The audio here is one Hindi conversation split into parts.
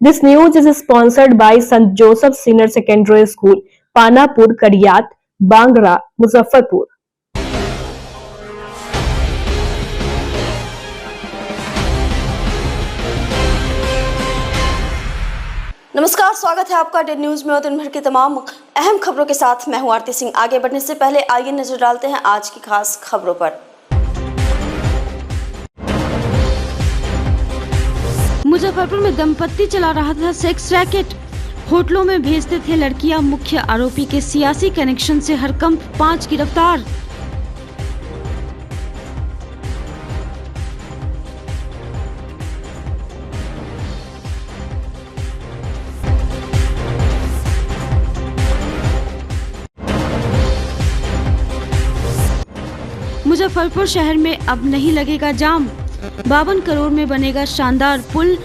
This news is sponsored by St. Joseph Senior Secondary School, Panapur, Kadiyat, Bangra, Muzaffarpur. नमस्कार, स्वागत है आपका डेड न्यूज में और दिन भर की तमाम अहम खबरों के साथ मैं हूं आरती सिंह। आगे बढ़ने से पहले आइए नजर डालते हैं आज की खास खबरों पर। मुजफ्फरपुर में दंपत्ति चला रहा था सेक्स रैकेट। होटलों में भेजते थे लड़कियां। मुख्य आरोपी के सियासी कनेक्शन से हरकंप 5 गिरफ्तार। मुजफ्फरपुर शहर में अब नहीं लगेगा जाम। 52 करोड़ में बनेगा शानदार पुल।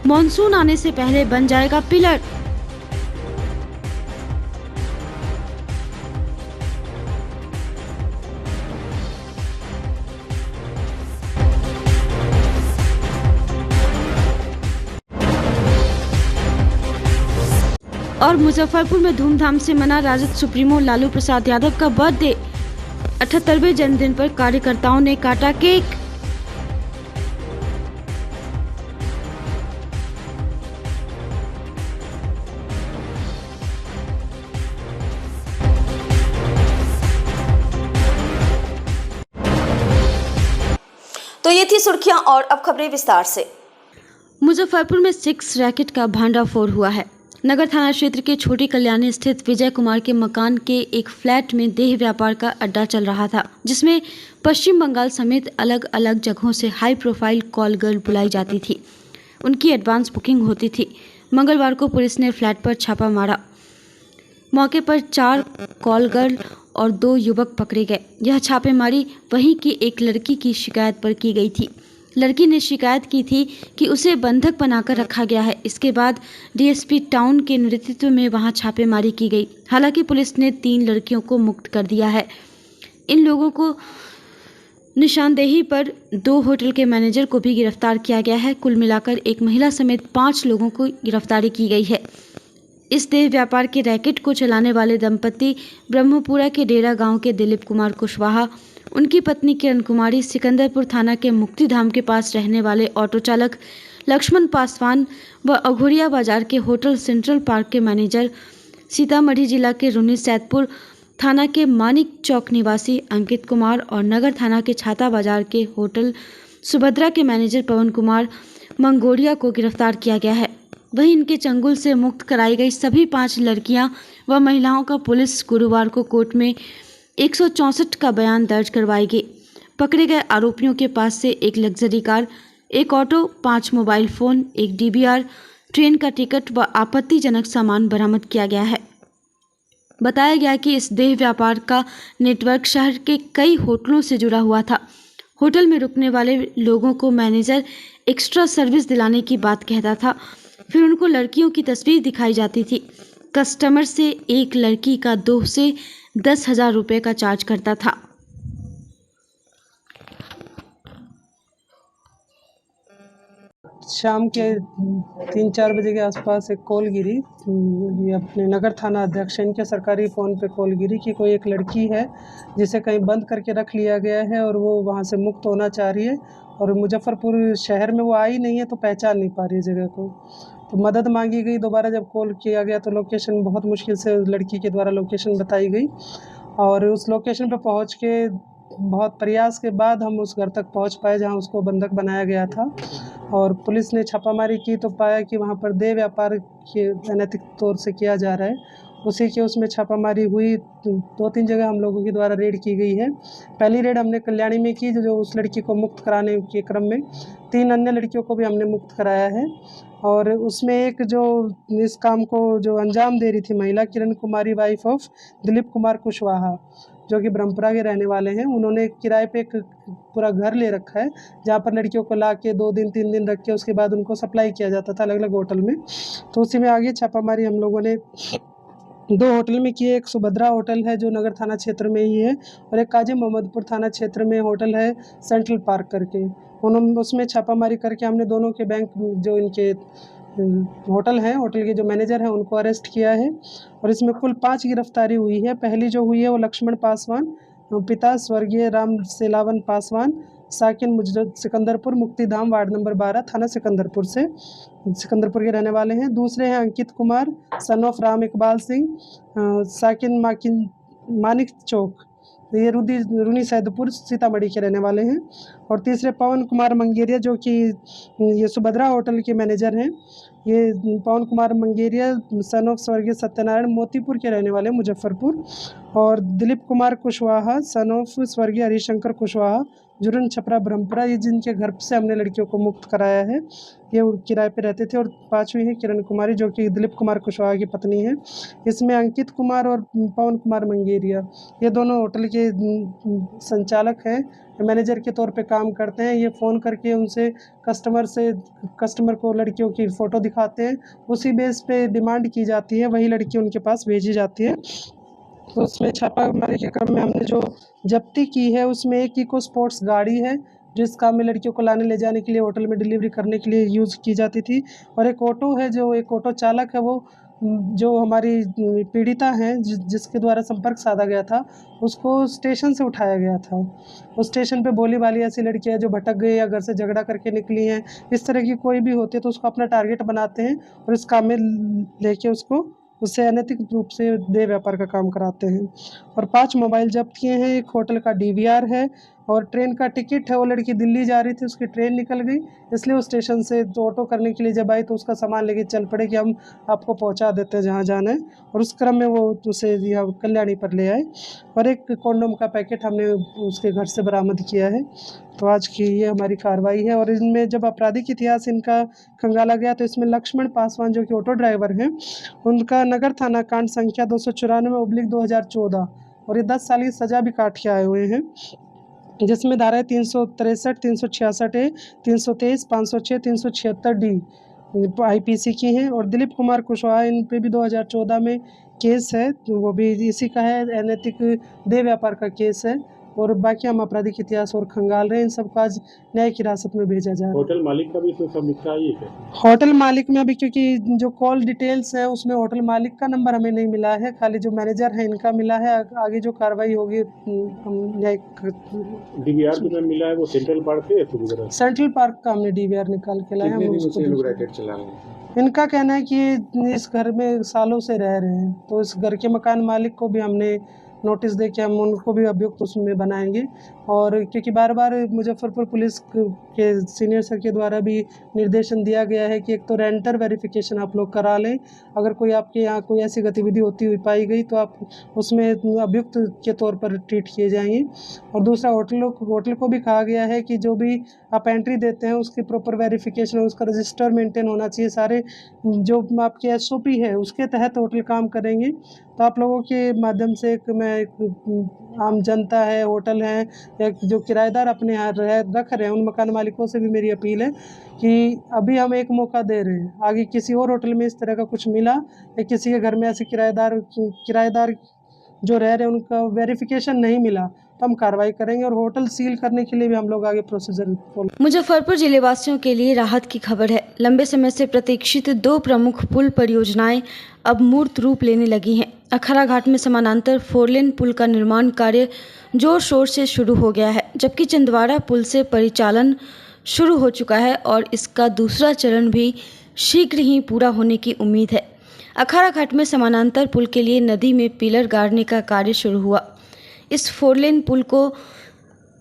मॉनसून आने से पहले बन जाएगा पिलर। और मुजफ्फरपुर में धूमधाम से मना राजद सुप्रीमो लालू प्रसाद यादव का बर्थडे। 78वें जन्मदिन पर कार्यकर्ताओं ने काटा केक। तो ये थी सुर्खियां और अब खबरें विस्तार से। मुजफ्फरपुर में सेक्स रैकेट का भांडाफोड़ हुआ है। नगर थाना क्षेत्र के छोटी कल्याणी स्थित विजय कुमार के मकान के एक फ्लैट में देह व्यापार का अड्डा चल रहा था, जिसमें पश्चिम बंगाल समेत अलग अलग जगहों से हाई प्रोफाइल कॉल गर्ल बुलाई जाती थी। उनकी एडवांस बुकिंग होती थी। मंगलवार को पुलिस ने फ्लैट पर छापा मारा। मौके पर 4 कॉल गर्ल और 2 युवक पकड़े गए। यह छापेमारी वहीं की एक लड़की की शिकायत पर की गई थी। लड़की ने शिकायत की थी कि उसे बंधक बनाकर रखा गया है। इसके बाद डीएसपी टाउन के नेतृत्व में वहां छापेमारी की गई। हालांकि पुलिस ने 3 लड़कियों को मुक्त कर दिया है। इन लोगों को निशानदेही पर 2 होटल के मैनेजर को भी गिरफ्तार किया गया है। कुल मिलाकर एक महिला समेत 5 लोगों को गिरफ्तारी की गई है। इस देह व्यापार के रैकेट को चलाने वाले दंपत्ति ब्रह्मपुरा के डेरा गांव के दिलीप कुमार कुशवाहा, उनकी पत्नी किरण कुमारी, सिकंदरपुर थाना के मुक्तिधाम के पास रहने वाले ऑटो चालक लक्ष्मण पासवान व अघोरिया बाजार के होटल सेंट्रल पार्क के मैनेजर, सीतामढ़ी जिला के रुन्नी सैदपुर थाना के मानिक चौक निवासी अंकित कुमार और नगर थाना के छाता बाजार के होटल सुभद्रा के मैनेजर पवन कुमार मंगोड़िया को गिरफ्तार किया गया है। वहीं इनके चंगुल से मुक्त कराई गई सभी 5 लड़कियां व महिलाओं का पुलिस गुरुवार को कोर्ट में 164 का बयान दर्ज करवाएगी। पकड़े गए आरोपियों के पास से एक लग्जरी कार, एक ऑटो, 5 मोबाइल फोन, एक डीवीआर, ट्रेन का टिकट व आपत्तिजनक सामान बरामद किया गया है। बताया गया कि इस देह व्यापार का नेटवर्क शहर के कई होटलों से जुड़ा हुआ था। होटल में रुकने वाले लोगों को मैनेजर एक्स्ट्रा सर्विस दिलाने की बात कहता था। फिर उनको लड़कियों की तस्वीर दिखाई जाती थी। कस्टमर से एक लड़की का 2 से 10,000 रुपये का चार्ज करता था। शाम के 3-4 बजे के आसपास एक कॉल गिरी। ये अपने नगर थाना अध्यक्ष इनके सरकारी फ़ोन पे कॉल गिरी कि कोई एक लड़की है जिसे कहीं बंद करके रख लिया गया है और वो वहाँ से मुक्त होना चाह रही है और मुजफ्फरपुर शहर में वो आई नहीं है, तो पहचान नहीं पा रही है जगह को। तो मदद मांगी गई। दोबारा जब कॉल किया गया तो लोकेशन बहुत मुश्किल से लड़की के द्वारा लोकेशन बताई गई और उस लोकेशन पर पहुँच के बहुत प्रयास के बाद हम उस घर तक पहुंच पाए जहां उसको बंधक बनाया गया था। और पुलिस ने छापामारी की तो पाया कि वहां पर देह व्यापार के अनैतिक तौर से किया जा रहा है। उसी के उसमें छापामारी हुई। 2-3 जगह हम लोगों के द्वारा रेड की गई है। पहली रेड हमने कल्याणी में की, जो उस लड़की को मुक्त कराने के क्रम में 3 अन्य लड़कियों को भी हमने मुक्त कराया है। और उसमें एक जो इस काम को जो अंजाम दे रही थी महिला, किरण कुमारी, वाइफ ऑफ दिलीप कुमार कुशवाहा, जो कि ब्रह्मपुरा के रहने वाले हैं। उन्होंने किराए पे एक पूरा घर ले रखा है जहाँ पर लड़कियों को ला के 2 दिन 3 दिन रख के उसके बाद उनको सप्लाई किया जाता था अलग अलग होटल में। तो उसी में आगे छापामारी हम लोगों ने 2 होटल में किए। एक सुभद्रा होटल है जो नगर थाना क्षेत्र में ही है और एक काजी मोहम्मदपुर थाना क्षेत्र में होटल है सेंट्रल पार्क करके। उन्होंने उसमें छापामारी करके हमने दोनों के बैंक जो इनके होटल हैं, होटल के जो मैनेजर हैं उनको अरेस्ट किया है और इसमें कुल 5 गिरफ्तारी हुई है। पहली जो हुई है वो लक्ष्मण पासवान, पिता स्वर्गीय राम सेलावन पासवान, साकिन मुजरत सिकंदरपुर, मुक्तिधाम, वार्ड नंबर 12, थाना सिकंदरपुर के रहने वाले हैं। दूसरे हैं अंकित कुमार सन ऑफ राम इकबाल सिंह, साकिन मानिक चौक, ये रूनी सैदपुर सीतामढ़ी के रहने वाले हैं। और तीसरे पवन कुमार मंगेरिया जो कि ये सुभद्रा होटल के मैनेजर हैं। ये पवन कुमार मंगेरिया सन ऑफ स्वर्गीय सत्यनारायण मोतीपुर के रहने वाले मुजफ्फरपुर। और दिलीप कुमार कुशवाहा सन ऑफ स्वर्गीय हरिशंकर कुशवाहा, जुरन छपरा ब्रह्मपुरा, ये जिनके घर से हमने लड़कियों को मुक्त कराया है, ये किराए पे रहते थे। और पांचवी है किरण कुमारी जो कि दिलीप कुमार कुशवाहा की पत्नी है। इसमें अंकित कुमार और पवन कुमार मंगेरिया ये दोनों होटल के संचालक हैं, मैनेजर के तौर पे काम करते हैं। ये फ़ोन करके उनसे कस्टमर को लड़कियों की फ़ोटो दिखाते हैं, उसी बेस पे डिमांड की जाती है, वही लड़की उनके पास भेजी जाती है। तो उसमें छापामारी के क्रम में हमने जो जब्ती की है उसमें एक इको स्पोर्ट्स गाड़ी है जिस काम में लड़कियों को लाने ले जाने के लिए होटल में डिलीवरी करने के लिए यूज़ की जाती थी। और एक ऑटो है, जो एक ऑटो चालक है वो जो हमारी पीड़िता हैं जिसके द्वारा संपर्क साधा गया था उसको स्टेशन से उठाया गया था। उस स्टेशन पे भोली भाली ऐसी लड़कियाँ जो भटक गई या घर से झगड़ा करके निकली हैं, इस तरह की कोई भी होती है तो उसको अपना टारगेट बनाते हैं और इस काम में लेके उससे अनैतिक रूप से देह व्यापार का काम कराते हैं। और 5 मोबाइल जब्त किए हैं, एक होटल का DVR है और ट्रेन का टिकट है। वो लड़की दिल्ली जा रही थी, उसकी ट्रेन निकल गई, इसलिए वो स्टेशन से ऑटो करने के लिए जब आई तो उसका सामान लेके चल पड़े कि हम आपको पहुंचा देते हैं जहां जाना है। और उस क्रम में वो उसे यहाँ कल्याणी पर ले आए और एक कॉन्डोम का पैकेट हमने उसके घर से बरामद किया है। तो आज की ये हमारी कार्रवाई है। और इनमें जब आपराधिक इतिहास इनका खंगाला गया तो इसमें लक्ष्मण पासवान जो कि ऑटो ड्राइवर हैं, उनका नगर थाना कांड संख्या 294/2014 और ये 10 साल की सज़ा भी काट के आए हुए हैं, जिसमें धाराएं 363, 366A, 323, 506, 376D IPC की हैं। और दिलीप कुमार कुशवाहा, इन पे भी 2014 में केस है, तो वो भी इसी का है, अनैतिक देह व्यापार का केस है। और बाकी हम आपराधिक इतिहास और खंगाल रहे हैं, इन सबको आज न्यायिक हिरासत में भेजा जा रहा है। होटल मालिक का भी इसमें सब लिखा है क्या? होटल मालिक में अभी क्योंकि जो कॉल डिटेल्स है उसमें होटल मालिक का नंबर हमें नहीं मिला है, खाली जो मैनेजर है इनका मिला है। आगे जो कार्रवाई होगी हम न्यायिक। DVR जो मिला है वो सेंट्रल पार्क से है? सेंट्रल पार्क का हमने DVR निकाल के लाए हैं। इनका कहना है कि इस घर में सालों से रह रहे हैं, तो इस घर के मकान मालिक को भी हमने नोटिस दे के हम उनको भी अभियुक्त उसमें बनाएंगे। और क्योंकि बार बार मुजफ्फरपुर पुलिस के सीनियर सर के द्वारा भी निर्देशन दिया गया है कि एक तो रेंटर वेरिफिकेशन आप लोग करा लें, अगर कोई आपके यहाँ कोई ऐसी गतिविधि होती हुई पाई गई तो आप उसमें अभियुक्त के तौर पर ट्रीट किए जाएंगे। और दूसरा होटल को भी कहा गया है कि जो भी आप एंट्री देते हैं उसकी प्रॉपर वेरिफिकेशन, उसका रजिस्टर मेंटेन होना चाहिए, सारे जो आपके SOP है उसके तहत होटल काम करेंगे। तो आप लोगों के माध्यम से एक आम जनता है, होटल है या जो किराएदार अपने यहाँ रख रहे हैं, उन मकान मालिकों से भी मेरी अपील है कि अभी हम एक मौका दे रहे हैं, आगे किसी और होटल में इस तरह का कुछ मिला या किसी के घर में ऐसे किराएदार जो रह रहे हैं उनका वेरिफिकेशन नहीं मिला तो हम कार्रवाई करेंगे और होटल सील करने के लिए भी हम लोग आगे प्रोसीजर फॉलो। मुजफ्फरपुर जिले वासियों के लिए राहत की खबर है। लंबे समय से प्रतीक्षित 2 प्रमुख पुल परियोजनाएं अब मूर्त रूप लेने लगी हैं। अखाड़ा घाट में समानांतर 4 लेन पुल का निर्माण कार्य जोर शोर से शुरू हो गया है, जबकि चंदवाड़ा पुल से परिचालन शुरू हो चुका है और इसका दूसरा चरण भी शीघ्र ही पूरा होने की उम्मीद है। अखाड़ा घाट में समानांतर पुल के लिए नदी में पिलर गाड़ने का कार्य शुरू हुआ। इस 4 लेन पुल को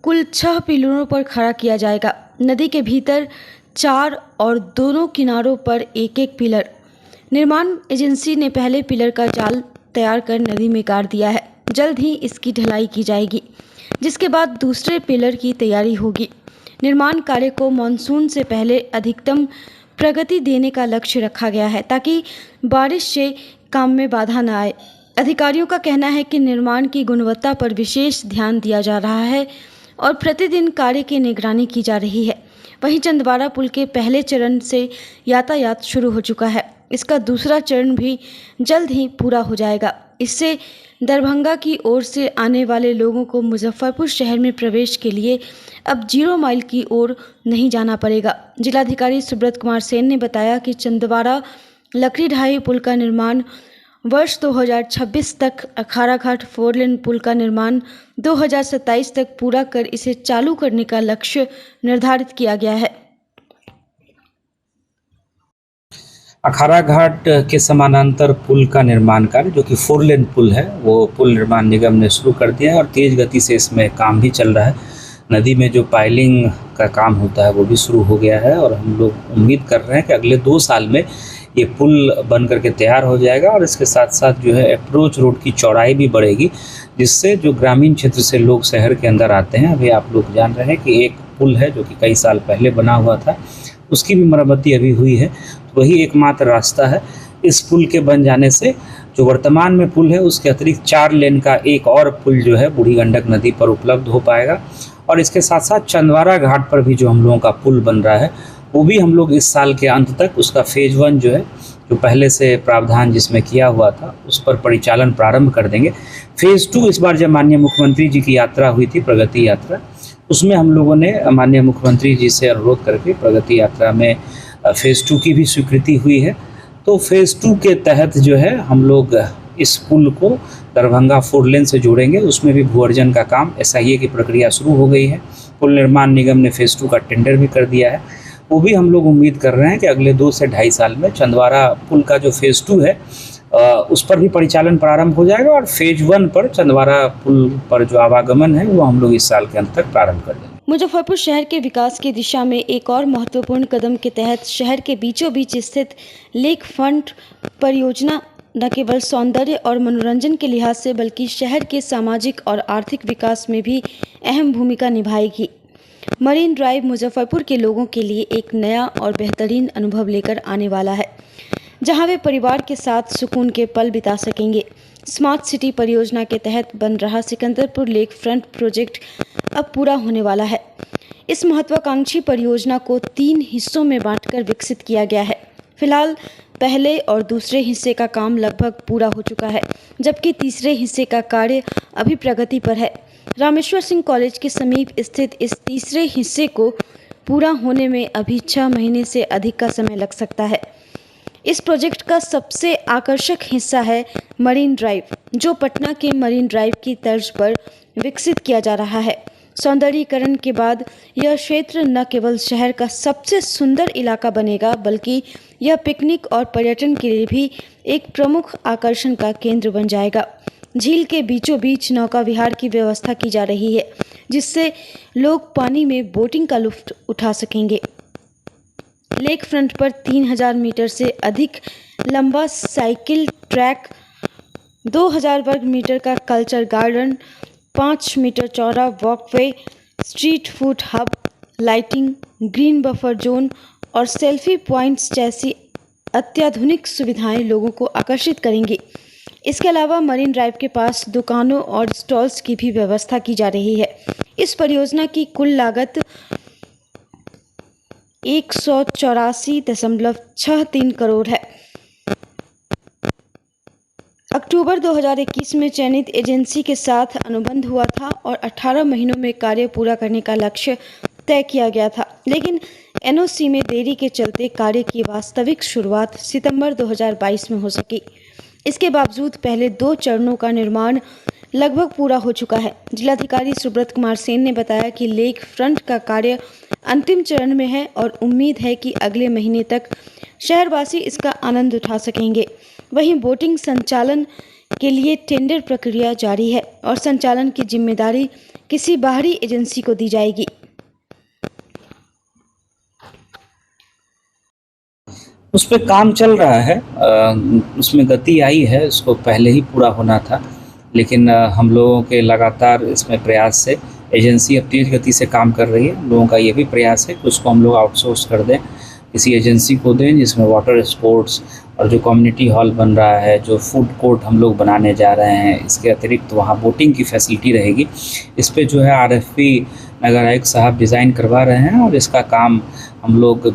कुल 6 पिलरों पर खड़ा किया जाएगा। नदी के भीतर 4 और दोनों किनारों पर एक पिलर। निर्माण एजेंसी ने पहले पिलर का जाल तैयार कर नदी में गाड़ दिया है। जल्द ही इसकी ढलाई की जाएगी, जिसके बाद दूसरे पिलर की तैयारी होगी। निर्माण कार्य को मानसून से पहले अधिकतम प्रगति देने का लक्ष्य रखा गया है ताकि बारिश से काम में बाधा न आए। अधिकारियों का कहना है कि निर्माण की गुणवत्ता पर विशेष ध्यान दिया जा रहा है और प्रतिदिन कार्य की निगरानी की जा रही है। वहीं चंदवाड़ा पुल के पहले चरण से यातायात शुरू हो चुका है। इसका दूसरा चरण भी जल्द ही पूरा हो जाएगा। इससे दरभंगा की ओर से आने वाले लोगों को मुजफ्फरपुर शहर में प्रवेश के लिए अब 0 माइल की ओर नहीं जाना पड़ेगा। जिलाधिकारी सुब्रत कुमार सेन ने बताया कि चंदवारा लकड़ी ढाई पुल का निर्माण वर्ष 2026 तक, अखाड़ा घाट 4 लेन पुल का निर्माण 2027 तक पूरा कर इसे चालू करने का लक्ष्य निर्धारित किया गया है। अखाड़ा घाट के समानांतर पुल का निर्माण कार्य, जो कि 4 लेन पुल है, वो पुल निर्माण निगम ने शुरू कर दिया है और तेज़ गति से इसमें काम भी चल रहा है। नदी में जो पाइलिंग का काम होता है वो भी शुरू हो गया है और हम लोग उम्मीद कर रहे हैं कि अगले 2 साल में ये पुल बन करके तैयार हो जाएगा और इसके साथ साथ जो है अप्रोच रोड की चौड़ाई भी बढ़ेगी, जिससे जो ग्रामीण क्षेत्र से लोग शहर के अंदर आते हैं, अभी आप लोग जान रहे हैं कि एक पुल है जो कि कई साल पहले बना हुआ था, उसकी भी मरम्मती अभी हुई है। तो वही एकमात्र रास्ता है। इस पुल के बन जाने से जो वर्तमान में पुल है उसके अतिरिक्त 4 लेन का एक और पुल जो है बूढ़ी गंडक नदी पर उपलब्ध हो पाएगा और इसके साथ साथ चंदवारा घाट पर भी जो हम लोगों का पुल बन रहा है वो भी हम लोग इस साल के अंत तक उसका फेज़ 1 जो है, जो पहले से प्रावधान जिसमें किया हुआ था, उस पर परिचालन प्रारंभ कर देंगे। फेज़ 2 इस बार जब माननीय मुख्यमंत्री जी की यात्रा हुई थी, प्रगति यात्रा, उसमें हम लोगों ने माननीय मुख्यमंत्री जी से अनुरोध करके प्रगति यात्रा में फेज़ 2 की भी स्वीकृति हुई है। तो फेज़ 2 के तहत जो है हम लोग इस पुल को दरभंगा 4 लेन से जोड़ेंगे। उसमें भी भू अर्जन का काम SIA की प्रक्रिया शुरू हो गई है। पुल निर्माण निगम ने फेज़ 2 का टेंडर भी कर दिया है। वो भी हम लोग उम्मीद कर रहे हैं कि अगले 2 से 2.5 साल में चंदवारा पुल का जो फेज़ 2 है उस पर भी परिचालन प्रारंभ हो जाएगा और फेज़ 1 पर चंदवारा पुल पर जो आवागमन है वो हम लोग इस साल के अंत तक प्रारंभ कर देंगे। मुजफ्फरपुर शहर के विकास की दिशा में एक और महत्वपूर्ण कदम के तहत शहर के बीचों बीच स्थित लेक फ्रंट परियोजना न केवल सौंदर्य और मनोरंजन के लिहाज से बल्कि शहर के सामाजिक और आर्थिक विकास में भी अहम भूमिका निभाएगी। मरीन ड्राइव मुजफ्फरपुर के लोगों के लिए एक नया और बेहतरीन अनुभव लेकर आने वाला है, जहां वे परिवार के साथ सुकून के पल बिता सकेंगे। स्मार्ट सिटी परियोजना के तहत बन रहा सिकंदरपुर लेक फ्रंट प्रोजेक्ट अब पूरा होने वाला है। इस महत्वाकांक्षी परियोजना को 3 हिस्सों में बांटकर विकसित किया गया है। फिलहाल पहले और दूसरे हिस्से का काम लगभग पूरा हो चुका है, जबकि तीसरे हिस्से का कार्य अभी प्रगति पर है। रामेश्वर सिंह कॉलेज के समीप स्थित इस तीसरे हिस्से को पूरा होने में अभी 6 महीने से अधिक का समय लग सकता है। इस प्रोजेक्ट का सबसे आकर्षक हिस्सा है मरीन ड्राइव, जो पटना के मरीन ड्राइव की तर्ज पर विकसित किया जा रहा है। सौंदर्यीकरण के बाद यह क्षेत्र न केवल शहर का सबसे सुंदर इलाका बनेगा, बल्कि यह पिकनिक और पर्यटन के लिए भी एक प्रमुख आकर्षण का केंद्र बन जाएगा। झील के बीचों बीच नौका विहार की व्यवस्था की जा रही है, जिससे लोग पानी में बोटिंग का लुत्फ उठा सकेंगे। लेक फ्रंट पर 3000 मीटर से अधिक लंबा साइकिल ट्रैक, 2000 वर्ग मीटर का कल्चर गार्डन, 5 मीटर चौड़ा walkway, street food hub, lighting, green buffer zone और सेल्फी पॉइंट्स जैसी अत्याधुनिक सुविधाएं लोगों को आकर्षित करेंगी। इसके अलावा मरीन ड्राइव के पास दुकानों और स्टॉल्स की भी व्यवस्था की जा रही है। इस परियोजना की कुल लागत 184.63 करोड़ है। अक्टूबर 2021 में चयनित एजेंसी के साथ अनुबंध हुआ था और 18 महीनों में कार्य पूरा करने का लक्ष्य तय किया गया था, लेकिन NOC में देरी के चलते कार्य की वास्तविक शुरुआत सितंबर 2022 में हो सकी। इसके बावजूद पहले 2 चरणों का निर्माण लगभग पूरा हो चुका है। जिलाधिकारी सुब्रत कुमार सेन ने बताया कि लेक फ्रंट का कार्य अंतिम चरण में है और उम्मीद है कि अगले महीने तक शहरवासी इसका आनंद उठा सकेंगे। वहीं बोटिंग संचालन के लिए टेंडर प्रक्रिया जारी है और संचालन की जिम्मेदारी किसी बाहरी एजेंसी को दी जाएगी। उस पर काम चल रहा है, उसमें गति आई है, उसको पहले ही पूरा होना था, लेकिन हम लोगों के लगातार इसमें प्रयास से एजेंसी अब तेज़ गति से काम कर रही है। हम लोगों का ये भी प्रयास है कि उसको हम लोग आउटसोर्स कर दें, किसी एजेंसी को दें जिसमें वाटर स्पोर्ट्स और जो कम्युनिटी हॉल बन रहा है, जो फूड कोर्ट हम लोग बनाने जा रहे हैं, इसके अतिरिक्त वहाँ बोटिंग की फैसिलिटी रहेगी। इस पे जो है RFP नगर आयुक्त साहब डिज़ाइन करवा रहे हैं और इसका काम हम लोग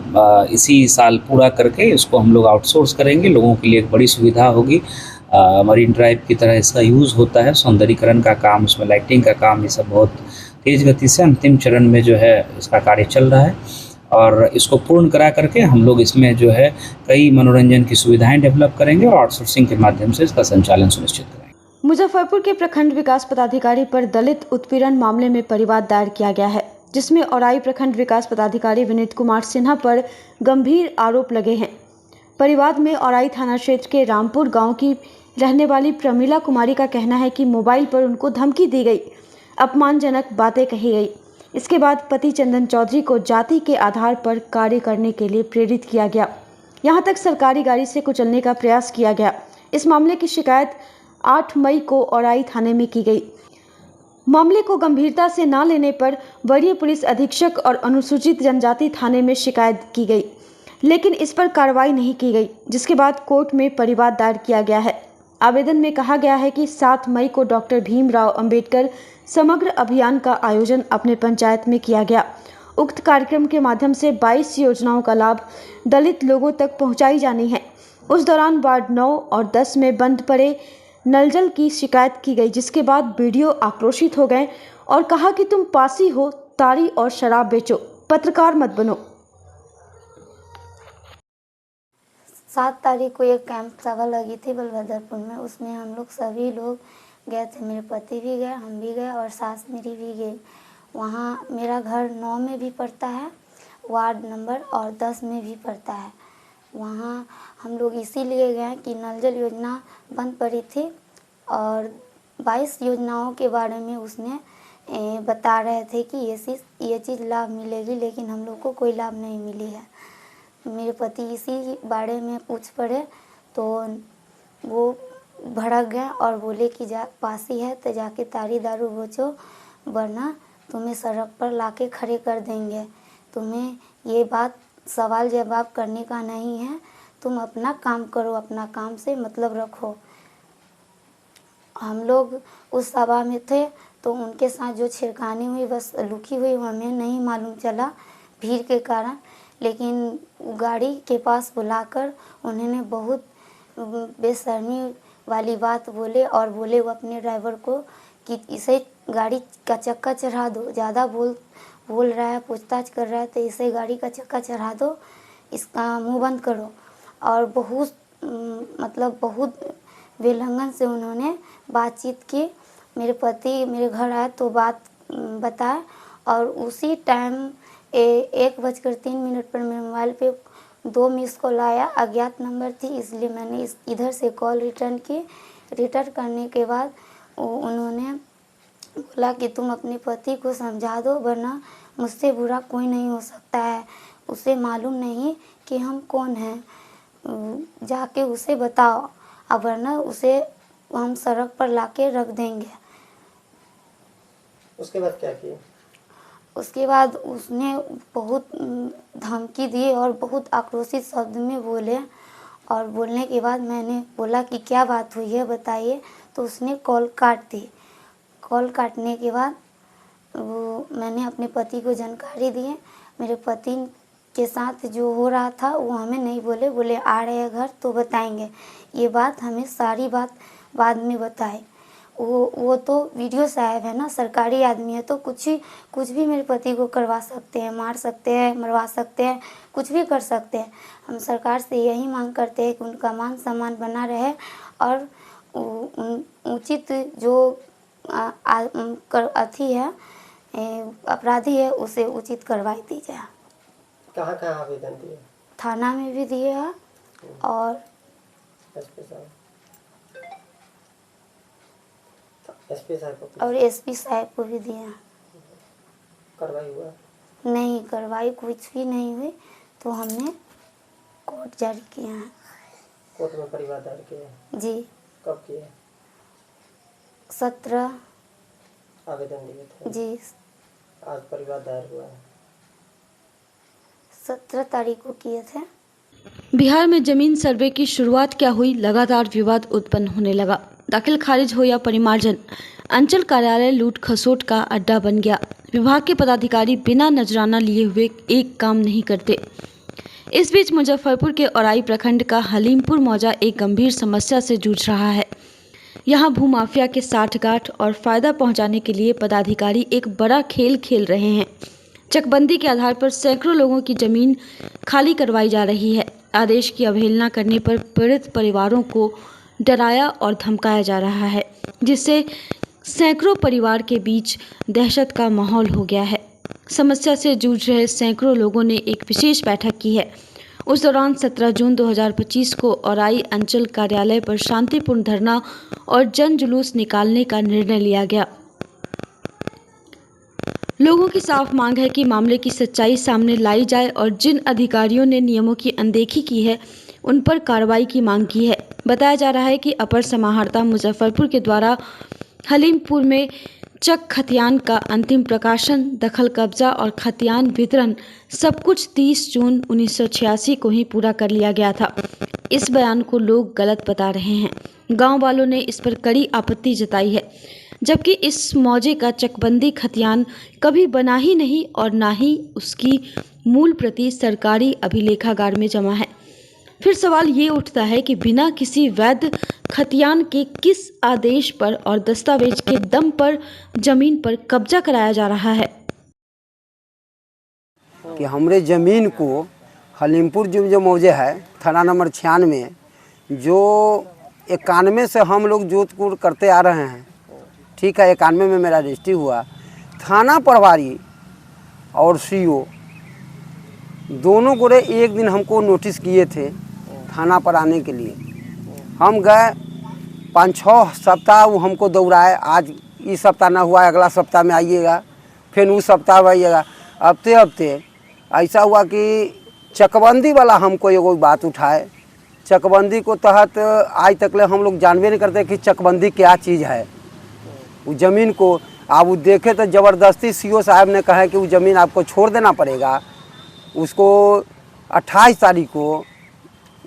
इसी साल पूरा करके इसको हम लोग आउटसोर्स करेंगे। लोगों के लिए एक बड़ी सुविधा होगी। मरीन ड्राइव की तरह इसका यूज़ होता है। सौंदर्यीकरण का काम, उसमें लाइटिंग का काम, ये सब बहुत तेज़ गति से अंतिम चरण में जो है इसका कार्य चल रहा है और इसको पूर्ण करा करके हम लोग इसमें जो है कई मनोरंजन की सुविधाएं डेवलप करेंगे और आउटसोर्सिंग के माध्यम से इसका संचालन सुनिश्चित करेंगे। मुजफ्फरपुर के प्रखंड विकास पदाधिकारी पर दलित उत्पीड़न मामले में परिवाद दायर किया गया है, जिसमें औराई प्रखंड विकास पदाधिकारी विनीत कुमार सिन्हा पर गंभीर आरोप लगे हैं। परिवाद में औराई थाना क्षेत्र के रामपुर गांव की रहने वाली प्रमीला कुमारी का कहना है कि मोबाइल पर उनको धमकी दी गई, अपमानजनक बातें कही गई। इसके बाद पति चंदन चौधरी को जाति के आधार पर कार्य करने के लिए प्रेरित किया गया। यहां तक सरकारी गाड़ी से कुचलने का प्रयास किया गया। इस मामले की शिकायत 8 मई को औराई थाने में की गई। मामले को गंभीरता से न लेने पर वरीय पुलिस अधीक्षक और अनुसूचित जनजाति थाने में शिकायत की गई, लेकिन इस पर कार्रवाई नहीं की गई, जिसके बाद कोर्ट में परिवाद दायर किया गया है। आवेदन में कहा गया है कि 7 मई को डॉक्टर भीमराव अंबेडकर समग्र अभियान का आयोजन अपने पंचायत में किया गया। उक्त कार्यक्रम के माध्यम से 22 योजनाओं का लाभ दलित लोगों तक पहुंचाई जानी है। उस दौरान वार्ड 9 और 10 में बंद पड़े नल जल की शिकायत की गई, जिसके बाद बीडीओ आक्रोशित हो गए और कहा कि तुम पासी हो, ताड़ी और शराब बेचो, पत्रकार मत बनो। 7 तारीख को एक कैंप सभा लगी थी बलभद्रपुर में, उसमें हम लोग सभी लोग गए थे। मेरे पति भी गए, हम भी गए और सास मेरी भी गई। वहाँ मेरा घर 9 में भी पड़ता है, वार्ड नंबर और 10 में भी पड़ता है। वहाँ हम लोग इसीलिए गए कि नल जल योजना बंद पड़ी थी और 22 योजनाओं के बारे में उसने बता रहे थे कि ये चीज़ लाभ मिलेगी, लेकिन हम लोग को कोई लाभ नहीं मिली है। मेरे पति इसी बारे में पूछ पड़े तो वो भड़क गए और बोले कि पासी है तो जाके ताड़ी दारू बेचो, वरना तुम्हें सड़क पर लाके खड़े कर देंगे। तुम्हें ये बात सवाल जवाब करने का नहीं है, तुम अपना काम करो, अपना काम से मतलब रखो। हम लोग उस सभा में थे तो उनके साथ जो छेड़खानी हुई, बस लुकी हुई, हमें नहीं मालूम चला भीड़ के कारण, लेकिन गाड़ी के पास बुलाकर उन्होंने बहुत बेशर्मी वाली बात बोले और बोले वो अपने ड्राइवर को कि इसे गाड़ी का चक्का चढ़ा दो, ज़्यादा बोल रहा है, पूछताछ कर रहा है तो इसे गाड़ी का चक्का चढ़ा दो, इसका मुंह बंद करो। और बहुत विलंघन से उन्होंने बातचीत की। मेरे पति मेरे घर आए तो बात बताए और उसी टाइम 1:03 पर मेरे मोबाइल पे 2 मिस कॉल आया। अज्ञात नंबर थी, इसलिए मैंने इधर से कॉल रिटर्न की। रिटर्न करने के बाद उन्होंने बोला कि तुम अपने पति को समझा दो, वरना मुझसे बुरा कोई नहीं हो सकता है। उसे मालूम नहीं कि हम कौन हैं, जाके उसे बताओ, अब वरना उसे हम सड़क पर लाके रख देंगे। उसके बाद क्या किया? उसके बाद उसने बहुत धमकी दी और बहुत आक्रोशित शब्द में बोले और बोलने के बाद मैंने बोला कि क्या बात हुई है बताइए, तो उसने कॉल काट दी। कॉल काटने के बाद मैंने अपने पति को जानकारी दी। मेरे पति के साथ जो हो रहा था वो हमें नहीं बोले आ रहे हैं घर तो बताएंगे। ये बात हमें सारी बात बाद में बताए। वो तो वीडियो साहब है ना, सरकारी आदमी है तो कुछ भी मेरे पति को करवा सकते हैं, मार सकते हैं, मरवा सकते हैं, कुछ भी कर सकते हैं। हम सरकार से यही मांग करते हैं कि उनका मान सम्मान बना रहे और उचित जो अथी है अपराधी है उसे उचित कार्रवाई दी जाए। कहाँ आवेदन दिए? थाना में भी दिए हैं और एसपी साहब को भी दिए हैं। कार्रवाई हुआ? नहीं, कार्रवाई कुछ भी नहीं हुई, तो हमने कोर्ट जारी किया है। कोर्ट में परिवाद दायर किया? जी। कब किया? 17 आवेदन दिए थे? जी। आज परिवाद दायर हुआ है? 17 तारीख को किए थे। बिहार में जमीन सर्वे की शुरुआत क्या हुई, लगातार विवाद उत्पन्न होने लगा। दाखिल खारिज हो या परिमार्जन, अंचल कार्यालय लूट खसोट का अड्डा बन गया। विभाग के पदाधिकारी बिना नजराना लिए हुए एक काम नहीं करते। इस बीच मुजफ्फरपुर के औराई प्रखंड का हलीमपुर मौजा एक गंभीर समस्या से जूझ रहा है। यहाँ भूमाफिया के साठगांठ और फायदा पहुंचाने के लिए पदाधिकारी एक बड़ा खेल खेल रहे हैं। चकबंदी के आधार पर सैकड़ों लोगों की जमीन खाली करवाई जा रही है। आदेश की अवहेलना करने पर पीड़ित परिवारों को डराया और धमकाया जा रहा है, जिससे सैकड़ों परिवार के बीच दहशत का माहौल हो गया है। समस्या से जूझ रहे सैकड़ों लोगों ने एक विशेष बैठक की है। उस दौरान 17 जून 2025 को औराई अंचल कार्यालय पर शांतिपूर्ण धरना और जन जुलूस निकालने का निर्णय लिया गया। लोगों की साफ मांग है कि मामले की सच्चाई सामने लाई जाए और जिन अधिकारियों ने नियमों की अनदेखी की है उन पर कार्रवाई की मांग की है। बताया जा रहा है कि अपर समाहर्ता मुजफ्फरपुर के द्वारा हलीमपुर में चक खतियान का अंतिम प्रकाशन, दखल कब्जा और खतियान वितरण सब कुछ 30 जून 1986 को ही पूरा कर लिया गया था। इस बयान को लोग गलत बता रहे हैं। गांव वालों ने इस पर कड़ी आपत्ति जताई है, जबकि इस मौजे का चकबंदी खतियान कभी बना ही नहीं और ना ही उसकी मूल प्रति सरकारी अभिलेखागार में जमा है। फिर सवाल ये उठता है कि बिना किसी वैध खतियान के किस आदेश पर और दस्तावेज के दम पर जमीन पर कब्जा कराया जा रहा है। कि हमरे ज़मीन को हलीमपुर जो मौजे है थाना नंबर 96, जो 91 से हम लोग जोधपुर करते आ रहे हैं। ठीक है, 91 में मेरा रजिस्ट्री हुआ। थाना प्रभारी और सीओ दोनों गोरे एक दिन हमको नोटिस किए थे थाना पर आने के लिए। हम गए, 5-6 सप्ताह वो हमको दौड़ाए। आज इस सप्ताह ना हुआ, अगला सप्ताह में आइएगा, फिर उस सप्ताह में आइएगा। हफ्ते हफ्ते ऐसा हुआ कि चकबंदी वाला हमको एगो बात उठाए। चकबंदी को तहत आज तक हम लोग जानबे नहीं करते कि चकबंदी क्या चीज़ है। वो ज़मीन को आप वो देखे तो ज़बरदस्ती सीओ साहब ने कहा कि वो ज़मीन आपको छोड़ देना पड़ेगा। उसको 28 तारीख को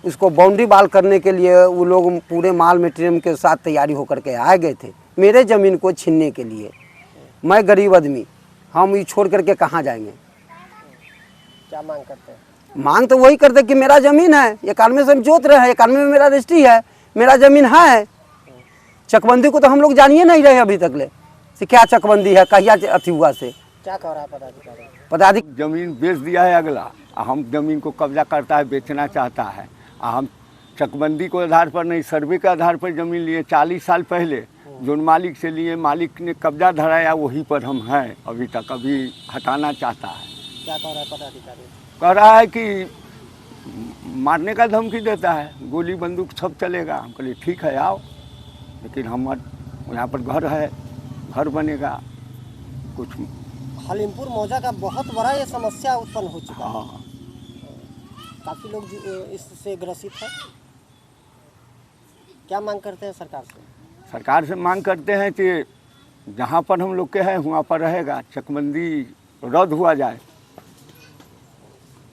उसको बाउंड्री वाल करने के लिए वो लोग पूरे माल मटेरियल के साथ तैयारी होकर के आ गए थे मेरे ज़मीन को छीनने के लिए। मैं गरीब आदमी, हम ये छोड़ करके कहाँ जाएंगे? क्या मांग करते हैं? मांग तो वही करते कि मेरा ज़मीन है, 91 से हम जोत रहे हैं, 91 में मेरा रजिस्ट्री है, मेरा ज़मीन है। चकबंदी को तो हम लोग जानिए नहीं रहे अभी तक ले से क्या चकबंदी है, कहिया अथी हुआ से। क्या कह रहा है पदाधिकारी? पदाधिकारी जमीन बेच दिया है अगला, हम जमीन को कब्जा करता है, बेचना चाहता है। हम चकबंदी को आधार पर नहीं, सर्वे के आधार पर ज़मीन लिए 40 साल पहले। जो मालिक से लिए, मालिक ने कब्जा धराया, वहीं पर हम हैं अभी तक। अभी हटाना चाहता है। क्या कह रहा है पदाधिकारी? कह रहा है कि मारने का धमकी देता है, गोली बंदूक सब चलेगा। हम कहलिए ठीक है आओ, लेकिन हम यहाँ पर घर है, घर बनेगा कुछ। हलीमपुर मौजा का बहुत बड़ा ये समस्या उत्पन्न हो चुका है। हाँ, काफ़ी लोग इससे ग्रसित है। क्या मांग करते हैं सरकार से? सरकार से मांग करते हैं कि जहाँ पर हम लोग के हैं वहाँ पर रहेगा, चकबंदी रद्द हुआ जाए।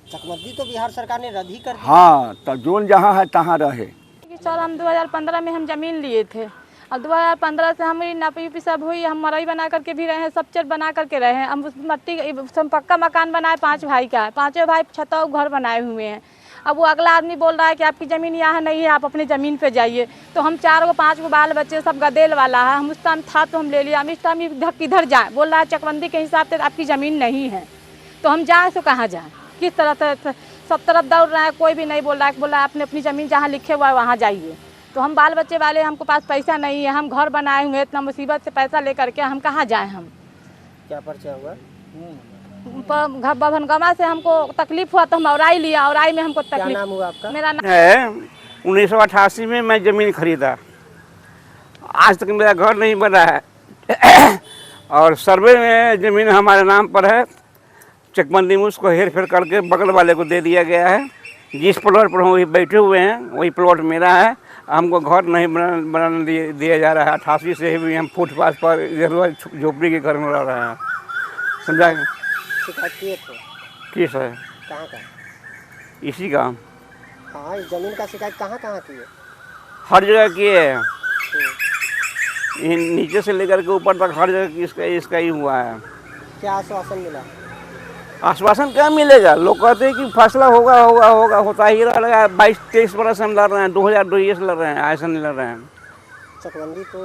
चकबंदी तो बिहार सरकार ने रद्द ही कर दी। हाँ, तो जोन जहाँ है तहाँ रहे। सर हम 2015 में हम ज़मीन लिए थे और 2015 से हमारी नापी सब हुई। हम मरई बना करके भी रहे हैं, सब चीज़ बना करके रहे हैं। हम उस मट्टी पक्का मकान बनाए 5 भाई का है, 5 भाई छतों घर बनाए हुए हैं। अब वो अगला आदमी बोल रहा है कि आपकी ज़मीन यहाँ नहीं है, आप अपनी ज़मीन पे जाइए। तो हम 4-5 बाल बच्चे सब गदेल वाला है। हम उस टाइम था तो हम ले लिया। हम इस टाइम किधर जाएँ? बोल रहा है चकबंदी के हिसाब से आपकी ज़मीन नहीं है, तो हम जाएँ तो कहाँ जाएँ? किस तरह से सब तरफ दौड़ रहे हैं, कोई भी नहीं बोल रहा है। बोला आपने अपनी ज़मीन जहाँ लिखे हुआ है वहाँ जाइए। तो हम बाल बच्चे वाले, हमको पास पैसा नहीं है, हम घर बनाए हुए, इतना मुसीबत से पैसा लेकर के हम कहाँ जाएं? हम क्या परिचय हुआ? भवनगमा से हमको तकलीफ हुआ तो हम औराई लिया। औराई में हमको तकलीफ। क्या नाम हुआ आपका? मेरा नाम है 1988 में मैं ज़मीन खरीदा, आज तक मेरा घर नहीं बना है। और सर्वे में ज़मीन हमारे नाम पर है। चकबंदी में उसको हेर फेर करके बगल वाले को दे दिया गया है। जिस प्लॉट पर हम वही बैठे हुए हैं वही प्लॉट मेरा है। हमको घर नहीं बनाने दिया जा रहा है। 88 से भी हम फुटपाथ पर झोपड़ी के घर में रह रहे हैं। समझा? शिकायत किए थे? किस है? कहाँ का? इसी का। हाँ, इस जमीन का शिकायत कहाँ किए? हर जगह किए हैं। ये नीचे से लेकर के ऊपर तक हर जगह इसका ही हुआ है। क्या आश्वासन मिला? आश्वासन क्या मिलेगा? लोग कहते हैं कि फैसला होता ही रहेगा। 22-23 बरस से हम लड़ रहे हैं, 2002 से लड़ रहे हैं, ऐसा नहीं लड़ रहे हैं। चकबंदी तो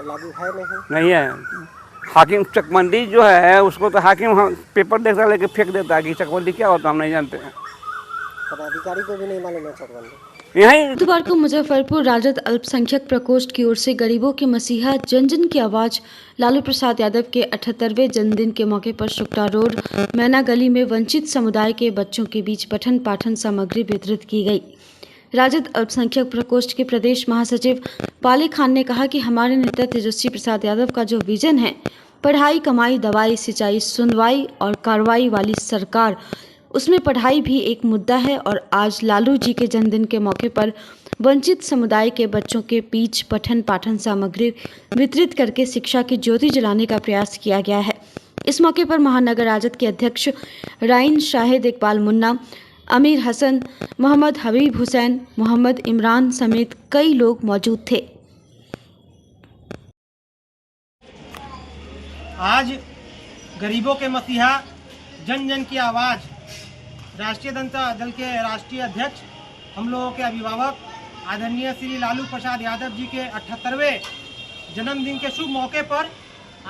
लागू है नहीं है। हाकिम चकबंदी जो है उसको तो हाकिम पेपर देखता लेके फेंक देता है कि चकबंदी क्या होता हम नहीं जानते हैं। पदाधिकारी को भी नहीं मालूम है चकबंदी। बुधवार को मुजफ्फरपुर राजद अल्पसंख्यक प्रकोष्ठ की ओर से गरीबों के मसीहा जन जन की आवाज लालू प्रसाद यादव के 78वें जन्मदिन के मौके पर शुक्ला रोड मैना गली में वंचित समुदाय के बच्चों के बीच पठन पाठन सामग्री वितरित की गई। राजद अल्पसंख्यक प्रकोष्ठ के प्रदेश महासचिव पाले खान ने कहा कि हमारे नेता तेजस्वी प्रसाद यादव का जो विजन है, पढ़ाई, कमाई, दवाई, सिंचाई, सुनवाई और कार्रवाई वाली सरकार, उसमें पढ़ाई भी एक मुद्दा है। और आज लालू जी के जन्मदिन के मौके पर वंचित समुदाय के बच्चों के बीच पठन पाठन सामग्री वितरित करके शिक्षा की ज्योति जलाने का प्रयास किया गया है। इस मौके पर महानगर राजद के अध्यक्ष राइन शाहिद, इकबाल मुन्ना, अमीर हसन, मोहम्मद हबीब हुसैन, मोहम्मद इमरान समेत कई लोग मौजूद थे। आज गरीबों के मसीहा जन जन की आवाज़ राष्ट्रीय जनता दल के राष्ट्रीय अध्यक्ष, हम लोगों के अभिभावक आदरणीय श्री लालू प्रसाद यादव जी के 78वें जन्मदिन के शुभ मौके पर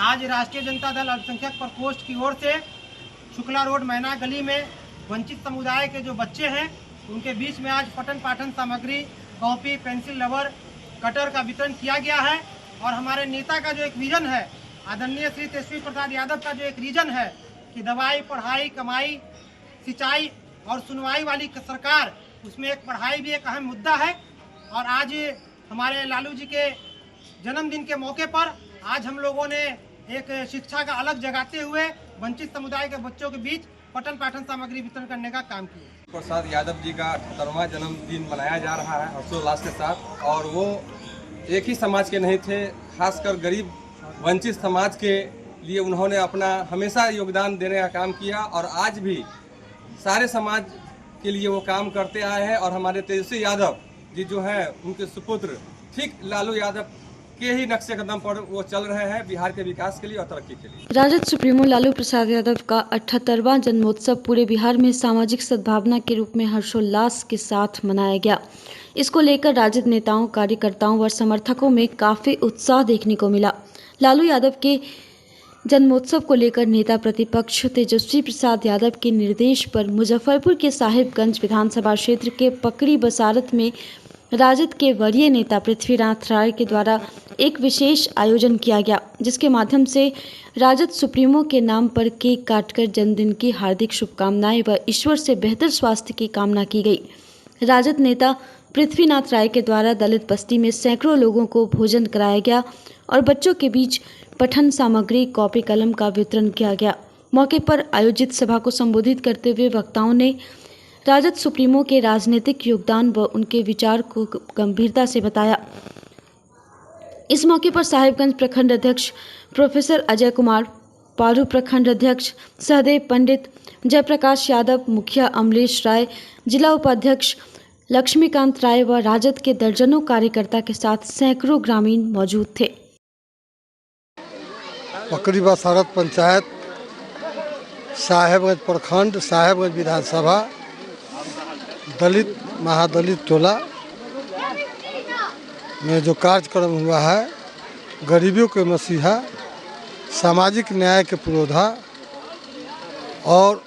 आज राष्ट्रीय जनता दल अल्पसंख्यक प्रकोष्ठ की ओर से शुक्ला रोड मैना गली में वंचित समुदाय के जो बच्चे हैं उनके बीच में आज पठन पाठन सामग्री, कॉपी, पेंसिल, रबर, कटर का वितरण किया गया है। और हमारे नेता का जो एक विजन है, आदरणीय श्री तेजस्वी प्रसाद यादव का जो एक रीजन है कि दवाई, पढ़ाई, कमाई, सिंचाई और सुनवाई वाली सरकार, उसमें एक पढ़ाई भी एक अहम मुद्दा है। और आज हमारे लालू जी के जन्मदिन के मौके पर आज हम लोगों ने एक शिक्षा का अलग जगाते हुए वंचित समुदाय के बच्चों के बीच पठन पाठन सामग्री वितरण करने का काम किया। प्रसाद यादव जी का 78वां जन्मदिन मनाया जा रहा है हर्षोल्लास के साथ। और वो एक ही समाज के नहीं थे, खासकर गरीब वंचित समाज के लिए उन्होंने अपना हमेशा योगदान देने का काम किया और आज भी सारे समाज के लिए वो काम करते आए हैं। और हमारे तेजस्वी यादव जी जो हैं उनके सुपुत्र ठीक लालू यादव के ही नक्शे कदम पर वो चल रहे हैं बिहार के विकास के लिए और तरक्की के लिए। राजद सुप्रीमो लालू प्रसाद यादव का 78वां जन्मोत्सव पूरे बिहार में सामाजिक सद्भावना के रूप में हर्षोल्लास के साथ मनाया गया। इसको लेकर राजद नेताओं, कार्यकर्ताओं व समर्थकों में काफी उत्साह देखने को मिला। लालू यादव के जन्मोत्सव को लेकर नेता प्रतिपक्ष तेजस्वी प्रसाद यादव के निर्देश पर मुजफ्फरपुर के साहिबगंज विधानसभा क्षेत्र के पकड़ी बसारत में राजद के वरीय नेता पृथ्वीनाथ राय के द्वारा एक विशेष आयोजन किया गया, जिसके माध्यम से राजद सुप्रीमो के नाम पर केक काटकर जन्मदिन की हार्दिक शुभकामनाएं व ईश्वर से बेहतर स्वास्थ्य की कामना की गई। राजद नेता पृथ्वीनाथ राय के द्वारा दलित बस्ती में सैकड़ों लोगों को भोजन कराया गया और बच्चों के बीच पठन सामग्री, कॉपी कलम का वितरण किया गया। मौके पर आयोजित सभा को संबोधित करते हुए वक्ताओं ने राजद सुप्रीमो के राजनीतिक योगदान व उनके विचार को गंभीरता से बताया। इस मौके पर साहिबगंज प्रखंड अध्यक्ष प्रोफेसर अजय कुमार, पारू प्रखंड अध्यक्ष सहदेव पंडित, जयप्रकाश यादव, मुखिया अमलेश राय, जिला उपाध्यक्ष लक्ष्मीकांत राय व राजद के दर्जनों कार्यकर्ता के साथ सैकड़ों ग्रामीण मौजूद थे। पकड़ी बसारत पंचायत, साहेबगंज प्रखंड, साहेबगंज विधानसभा, दलित महादलित टोला में जो कार्यक्रम हुआ है, गरीबियों के मसीहा, सामाजिक न्याय के पुरोधा और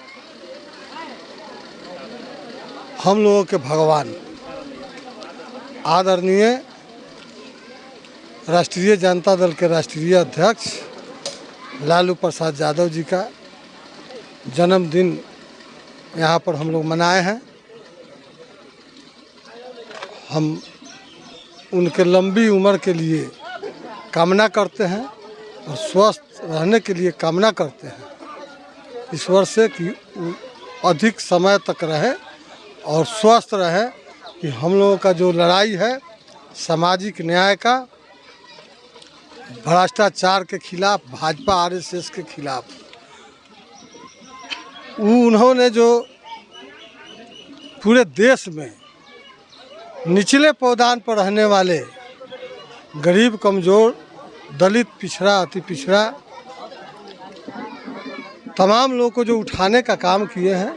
हम लोगों के भगवान आदरणीय राष्ट्रीय जनता दल के राष्ट्रीय अध्यक्ष लालू प्रसाद यादव जी का जन्मदिन यहाँ पर हम लोग मनाए हैं। हम उनके लंबी उम्र के लिए कामना करते हैं और स्वस्थ रहने के लिए कामना करते हैं ईश्वर से कि अधिक समय तक रहे और स्वस्थ रहे, कि हम लोगों का जो लड़ाई है सामाजिक न्याय का, भ्रष्टाचार के खिलाफ, भाजपा आरएसएस के खिलाफ, उन्होंने जो पूरे देश में निचले पौधान पर रहने वाले गरीब, कमज़ोर दलित, पिछड़ा, अति पिछड़ा तमाम लोगों को जो उठाने का काम किए हैं,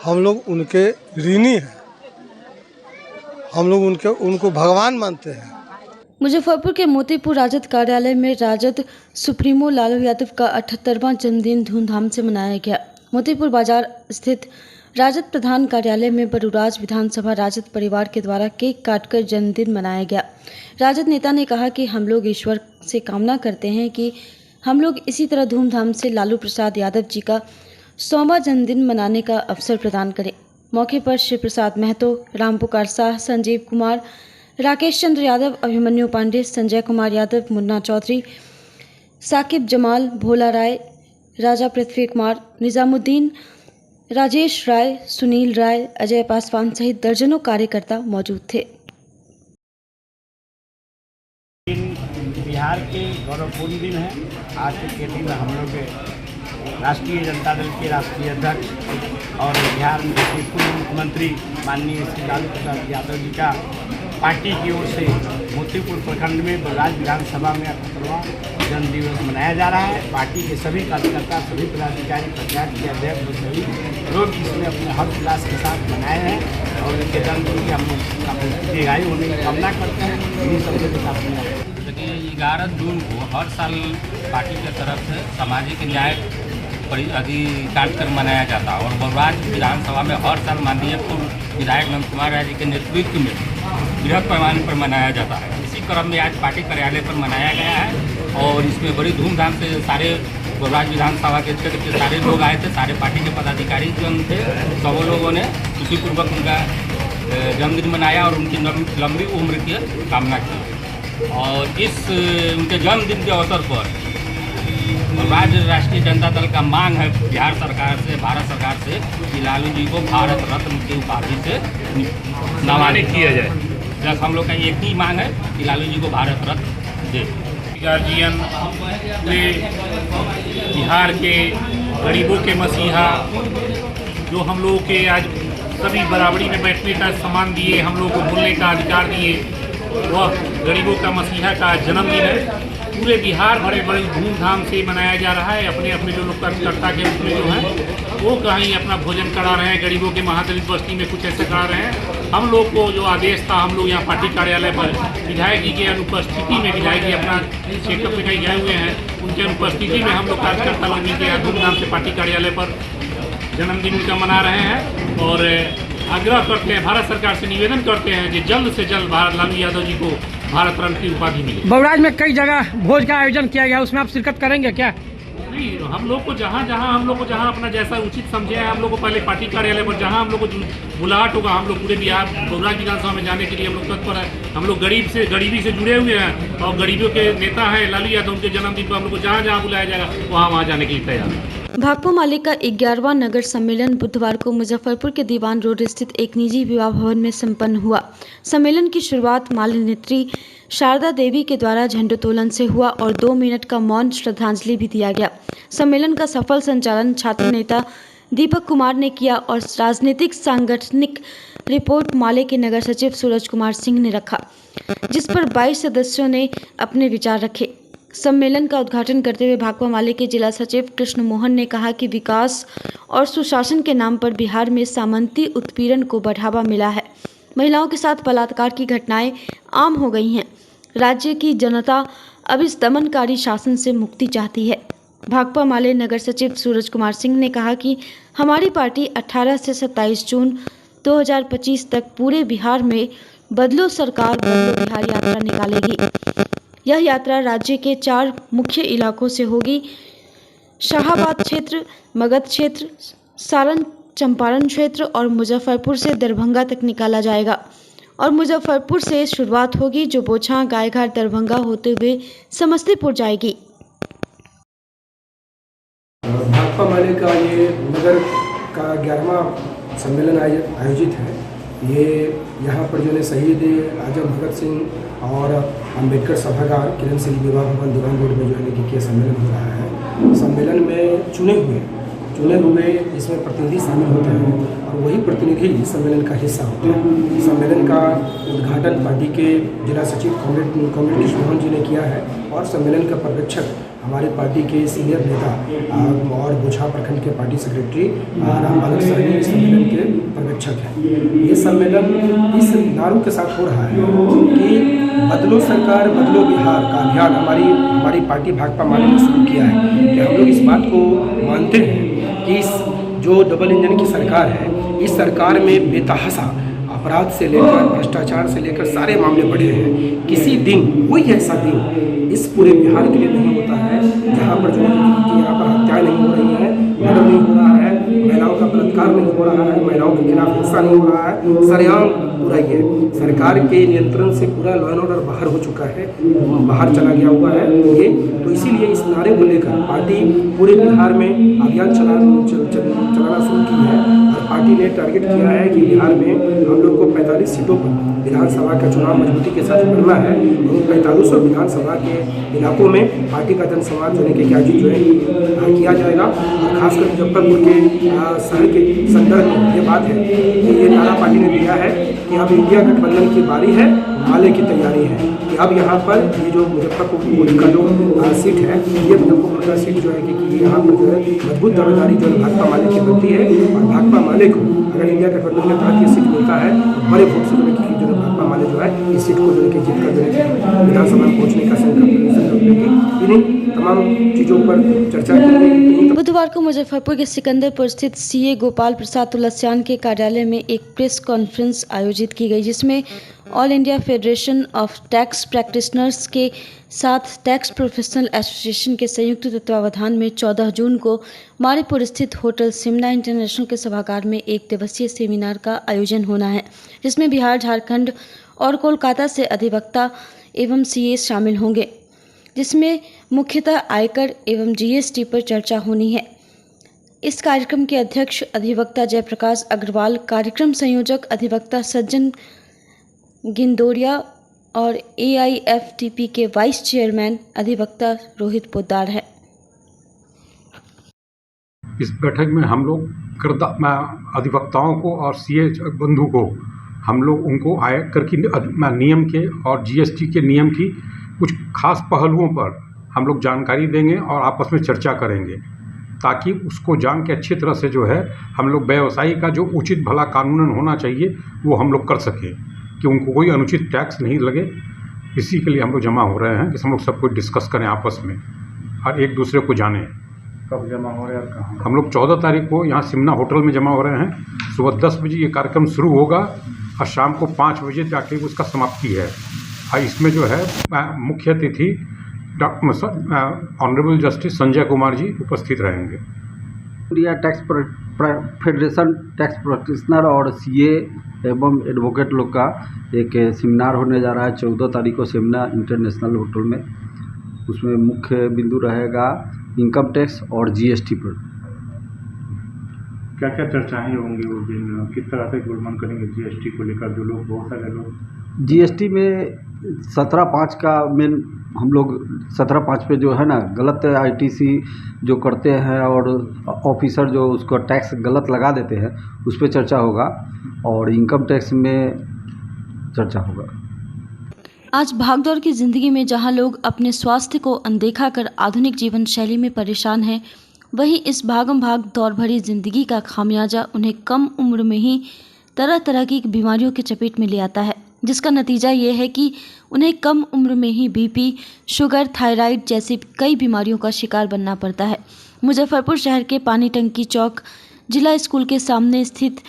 हम लोग उनके ऋणी हैं। हम लोग उनको भगवान मानते हैं। मुजफ्फरपुर के मोतीपुर राजद कार्यालय में राजद सुप्रीमो लालू यादव का 78वां जन्मदिन धूमधाम से मनाया गया। मोतीपुर बाजार स्थित राजद प्रधान कार्यालय में बरूराज विधानसभा राजद परिवार के द्वारा केक काटकर जन्मदिन मनाया गया। राजद नेता ने कहा कि हम लोग ईश्वर से कामना करते हैं कि हम लोग इसी तरह धूमधाम से लालू प्रसाद यादव जी का 100वां जन्मदिन मनाने का अवसर प्रदान करें। मौके पर शिव प्रसाद महतो, राम पुकार शाह, संजीव कुमार, राकेश चंद्र यादव, अभिमन्यु पांडे, संजय कुमार यादव, मुन्ना चौधरी, साकिब जमाल, भोला राय, राजा पृथ्वी कुमार, निजामुद्दीन, राजेश राय, सुनील राय, अजय पासवान सहित दर्जनों कार्यकर्ता मौजूद थे। बिहार के गौरवपूर्ण दिन है। आज के दिन हम लोग राष्ट्रीय जनता दल के राष्ट्रीय अध्यक्ष और बिहार में पूर्व मुख्यमंत्री माननीय श्री लालू प्रसाद यादव जी का पार्टी की ओर से मोतीपुर प्रखंड में बरूराज विधानसभा में 78वां जन्म दिवस मनाया जा रहा है। पार्टी के सभी कार्यकर्ता, सभी पदाधिकारी, पंचायत के अध्यक्ष, सभी लोग इसमें अपने हर्षोल्लास के साथ मनाए हैं और इनके जन्मदिन की हम लोग अपनी दीर्घायु होने की कामना करते हैं। इन्हीं सबके साथ देखिए 11 जून को हर साल पार्टी की तरफ से सामाजिक न्याय अधिकार कर मनाया जाता है और बरूराज विधानसभा में हर साल माननीय पूर्व विधायक नंद कुमार राय जी के नेतृत्व में बृहद पैमाने पर मनाया जाता है। इसी क्रम में आज पार्टी कार्यालय पर मनाया गया है और इसमें बड़ी धूमधाम से सारे बरूराज विधानसभा के क्षेत्र के सारे लोग आए थे। सारे पार्टी के पदाधिकारी जो थे सब लोगों ने खुशीपूर्वक उनका जन्मदिन मनाया और उनकी लंबी उम्र की कामना की। और इस उनके जन्मदिन के अवसर पर बरूराज राष्ट्रीय जनता दल का मांग है बिहार सरकार से, भारत सरकार से कि लालू जी को भारत रत्न की उपाधि से सम्मानित किया जाए। बस हम लोग का एक ही मांग है कि लालू जी को भारत रत्न दे। गार्जियन ने बिहार के गरीबों के मसीहा जो हम लोगों के आज सभी बराबरी में बैठने का सम्मान दिए, हम लोग को बोलने का अधिकार दिए, वह गरीबों का मसीहा का जन्मदिन है। पूरे बिहार बड़े धूमधाम से मनाया जा रहा है। अपने अपने जो लोग कार्यकर्ता के रूप में जो हैं वो कहीं अपना भोजन करा रहे हैं, गरीबों के महादलित बस्ती में कुछ ऐसे करा रहे हैं। हम लोग को जो आदेश था, हम लोग यहाँ पार्टी कार्यालय पर विधायक जी के अनुपस्थिति में, विधायक जी अपना चेकअप में कहीं गए हुए हैं, उनके अनुपस्थिति में हम लोग कार्यकर्ता लोग मिलकर यहाँ धूमधाम से पार्टी कार्यालय पर जन्मदिन उनका मना रहे हैं और आग्रह करते हैं, भारत सरकार से निवेदन करते हैं कि जल्द से जल्द लालू यादव जी को भारत रत्न की उपाधि मिले। बरूराज में कई जगह भोज का आयोजन किया गया, उसमें आप शिरकत करेंगे क्या? नहीं, हम लोग को जहाँ अपना जैसा उचित समझे हैं, हम लोग को पहले पार्टी कार्यालय पर जहाँ हम लोग को बुलाहट होगा, हम लोग पूरे बिहार बरूराज विधानसभा में जाने के लिए हम लोग तत्पर है। हम लोग गरीबी से जुड़े हुए हैं और गरीबों के नेता हैं लालू यादव के जन्मदिन पर हम लोग को जहाँ जहाँ बुलाया जाएगा वहाँ जाने के लिए तैयार है। भाकपा माले का 11वां नगर सम्मेलन बुधवार को मुजफ्फरपुर के दीवान रोड स्थित एक निजी विवाह भवन में संपन्न हुआ। सम्मेलन की शुरुआत माल्य नेत्री शारदा देवी के द्वारा झंडोत्तोलन से हुआ और 2 मिनट का मौन श्रद्धांजलि भी दिया गया। सम्मेलन का सफल संचालन छात्र नेता दीपक कुमार ने किया और राजनीतिक सांगठनिक रिपोर्ट माले के नगर सचिव सूरज कुमार सिंह ने रखा, जिस पर 22 सदस्यों ने अपने विचार रखे। सम्मेलन का उद्घाटन करते हुए भाकपा माले के जिला सचिव कृष्ण मोहन ने कहा कि विकास और सुशासन के नाम पर बिहार में सामंती उत्पीड़न को बढ़ावा मिला है। महिलाओं के साथ बलात्कार की घटनाएं आम हो गई हैं। राज्य की जनता अब इस दमनकारी शासन से मुक्ति चाहती है। भाकपा माले नगर सचिव सूरज कुमार सिंह ने कहा कि हमारी पार्टी 18 से 27 जून 2025 तक पूरे बिहार में बदलो सरकार बदलो बिहार यात्रा निकालेगी। यह यात्रा राज्य के 4 मुख्य इलाकों से होगी: शाहाबाद क्षेत्र, मगध क्षेत्र, सारण चंपारण क्षेत्र और मुजफ्फरपुर से दरभंगा तक निकाला जाएगा और मुजफ्फरपुर से शुरुआत होगी जो बोछा, गायघाट, दरभंगा होते हुए समस्तीपुर जाएगी। भाकपा माले का ये नगर का 11वां सम्मेलन आयोजित है। ये यहाँ पर जो है शहीद आजम भगत सिंह और अंबेडकर सभागार किरण सिंह विवाह भवन दीवान रोड में जो है कि सम्मेलन हो रहा है। सम्मेलन में चुने हुए चुने हुए इसमें प्रतिनिधि शामिल होते हैं और वही प्रतिनिधि इस सम्मेलन का हिस्सा होते हैं। सम्मेलन का उद्घाटन पार्टी के जिला सचिव कॉमरेड कृष्ण मोहन जी ने किया है और सम्मेलन का पर्यवेक्षक हमारी पार्टी के सीनियर नेता और बोछा प्रखंड के पार्टी सेक्रेटरी राम बालक सहनी इस सम्मेलन के पर्यवेक्षक हैं। ये सम्मेलन इस नारों के साथ हो रहा है कि बदलो सरकार बदलो बिहार का अभियान हमारी पार्टी भाकपा माले ने शुरू किया है कि हम लोग इस बात को मानते हैं कि इस जो डबल इंजन की सरकार है, इस सरकार में बेतहाशा अपराध से लेकर भ्रष्टाचार से लेकर सारे मामले बढ़े हैं। किसी दिन कोई ऐसा दिन इस पूरे बिहार के लिए नहीं होता है जहाँ पर जो यहाँ पर हत्याएं नहीं हो रही हैं, मर्डर नहीं हो रहा है, महिलाओं का बलात्कार नहीं हो रहा है, महिलाओं के खिलाफ हिंसा नहीं हो रहा है, सरेआम पूरा ये सरकार के नियंत्रण से पूरा लॉ एंड ऑर्डर बाहर हो चुका है, बाहर चला गया हुआ है ये। तो इसीलिए इस नारे को लेकर पार्टी पूरे बिहार में अभियान चलाना शुरू की है और पार्टी ने टारगेट किया है कि बिहार में हम लोग को 45 सीटों पर विधानसभा का चुनाव मजबूती के साथ करना है। उन 45 विधानसभा के इलाकों में पार्टी का जनसंवाद होने के आयोजित जो है किया जाएगा और खासकर मुजफ्फरपुर के शहर के संदर्भ में ये बात है कि ये नारा पार्टी ने दिया है कि अब इंडिया गठबंधन की बारी है, माले की तैयारी है कि अब यहाँ पर ये जो मुजफ्फरपुर का जो सीट है, ये मुजफ्फरपुर का सीट जो है कि यहाँ पर जो है मजबूत दावेदारी जो है भाकपा माले की बनती है और भाकपा माले को अगर इंडिया गठबंधन के तहत ये सीट मिलता है तो बड़े वोट से जो है भाकपा माले जो है इस सीट को जो है जीत कर जो है विधानसभा में पहुँचने का संकल्प लेगी। इन्हीं तमाम चीज़ों पर चर्चा की गई। बुधवार को मुजफ्फरपुर के सिकंदरपुर स्थित सीए गोपाल प्रसाद तुलसियान के कार्यालय में एक प्रेस कॉन्फ्रेंस आयोजित की गई, जिसमें all India federation of tax practitioners के साथ टैक्स प्रोफेशनल एसोसिएशन के संयुक्त तत्वावधान में 14 जून को मारेपुर स्थित होटल सिमला इंटरनेशनल के सभागार में एक दिवसीय सेमिनार का आयोजन होना है, जिसमें बिहार, झारखंड और कोलकाता से अधिवक्ता एवं सीए शामिल होंगे, जिसमें मुख्यतः आयकर एवं जीएसटी पर चर्चा होनी है। इस कार्यक्रम के अध्यक्ष अधिवक्ता जयप्रकाश अग्रवाल, कार्यक्रम संयोजक अधिवक्ता सज्जन गिंदोरिया और AIFTP के वाइस चेयरमैन अधिवक्ता रोहित पोद्दार है। इस बैठक में हम लोग अधिवक्ताओं को और सीए बंधु को हम लोग उनको आयकर की नियम के और जीएसटी के नियम की कुछ खास पहलुओं पर हम लोग जानकारी देंगे और आपस में चर्चा करेंगे, ताकि उसको जान के अच्छी तरह से जो है हम लोग व्यवसायी का जो उचित भला कानूनन होना चाहिए वो हम लोग कर सकें, कि उनको कोई अनुचित टैक्स नहीं लगे। इसी के लिए हम लोग जमा हो रहे हैं कि हम लोग सब कुछ डिस्कस करें आपस में और एक दूसरे को जानें। कब जमा हो रहे हैं, कहाँ? हम लोग 14 तारीख को यहाँ सिमना होटल में जमा हो रहे हैं। सुबह 10 बजे ये कार्यक्रम शुरू होगा और शाम को 5 बजे जाके उसका समाप्ति है। और इसमें जो है मुख्य अतिथि ऑनरेबल जस्टिस संजय कुमार जी उपस्थित रहेंगे। India tax federation tax practitioner और सीए एवं एडवोकेट लोग का एक सेमिनार होने जा रहा है 14 तारीख को सिमना इंटरनेशनल होटल में। उसमें मुख्य बिंदु रहेगा इनकम टैक्स और जीएसटी पर। क्या क्या चर्चाएं होंगी उस दिन, किस तरह से गुलमन करेंगे जीएसटी को लेकर? जो लोग, बहुत सारे लोग जीएसटी में 17.5 का मेन हम लोग 17.5 पे जो है ना गलत आईटीसी जो करते हैं और ऑफिसर जो उसको टैक्स गलत लगा देते हैं उस पर चर्चा होगा और इनकम टैक्स में चर्चा होगा। आज भागदौड़ की जिंदगी में जहां लोग अपने स्वास्थ्य को अनदेखा कर आधुनिक जीवन शैली में परेशान हैं, वहीं इस भागम भाग दौड़ भरी जिंदगी का खामियाजा उन्हें कम उम्र में ही तरह तरह की बीमारियों के चपेट में ले आता है, जिसका नतीजा ये है कि उन्हें कम उम्र में ही बीपी, शुगर, थायराइड जैसी कई बीमारियों का शिकार बनना पड़ता है। मुजफ्फरपुर शहर के पानी टंकी चौक जिला स्कूल के सामने स्थित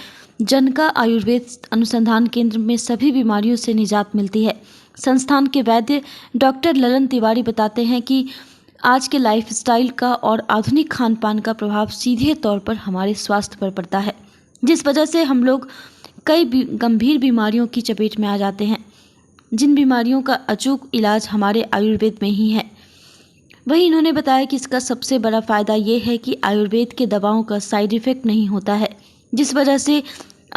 जनका आयुर्वेद अनुसंधान केंद्र में सभी बीमारियों से निजात मिलती है। संस्थान के वैद्य डॉक्टर ललन तिवारी बताते हैं कि आज के लाइफस्टाइल का और आधुनिक खान पान का प्रभाव सीधे तौर पर हमारे स्वास्थ्य पर पड़ता है, जिस वजह से हम लोग कई गंभीर बीमारियों की चपेट में आ जाते हैं, जिन बीमारियों का अचूक इलाज हमारे आयुर्वेद में ही है। वहीं इन्होंने बताया कि इसका सबसे बड़ा फ़ायदा ये है कि आयुर्वेद के दवाओं का साइड इफ़ेक्ट नहीं होता है, जिस वजह से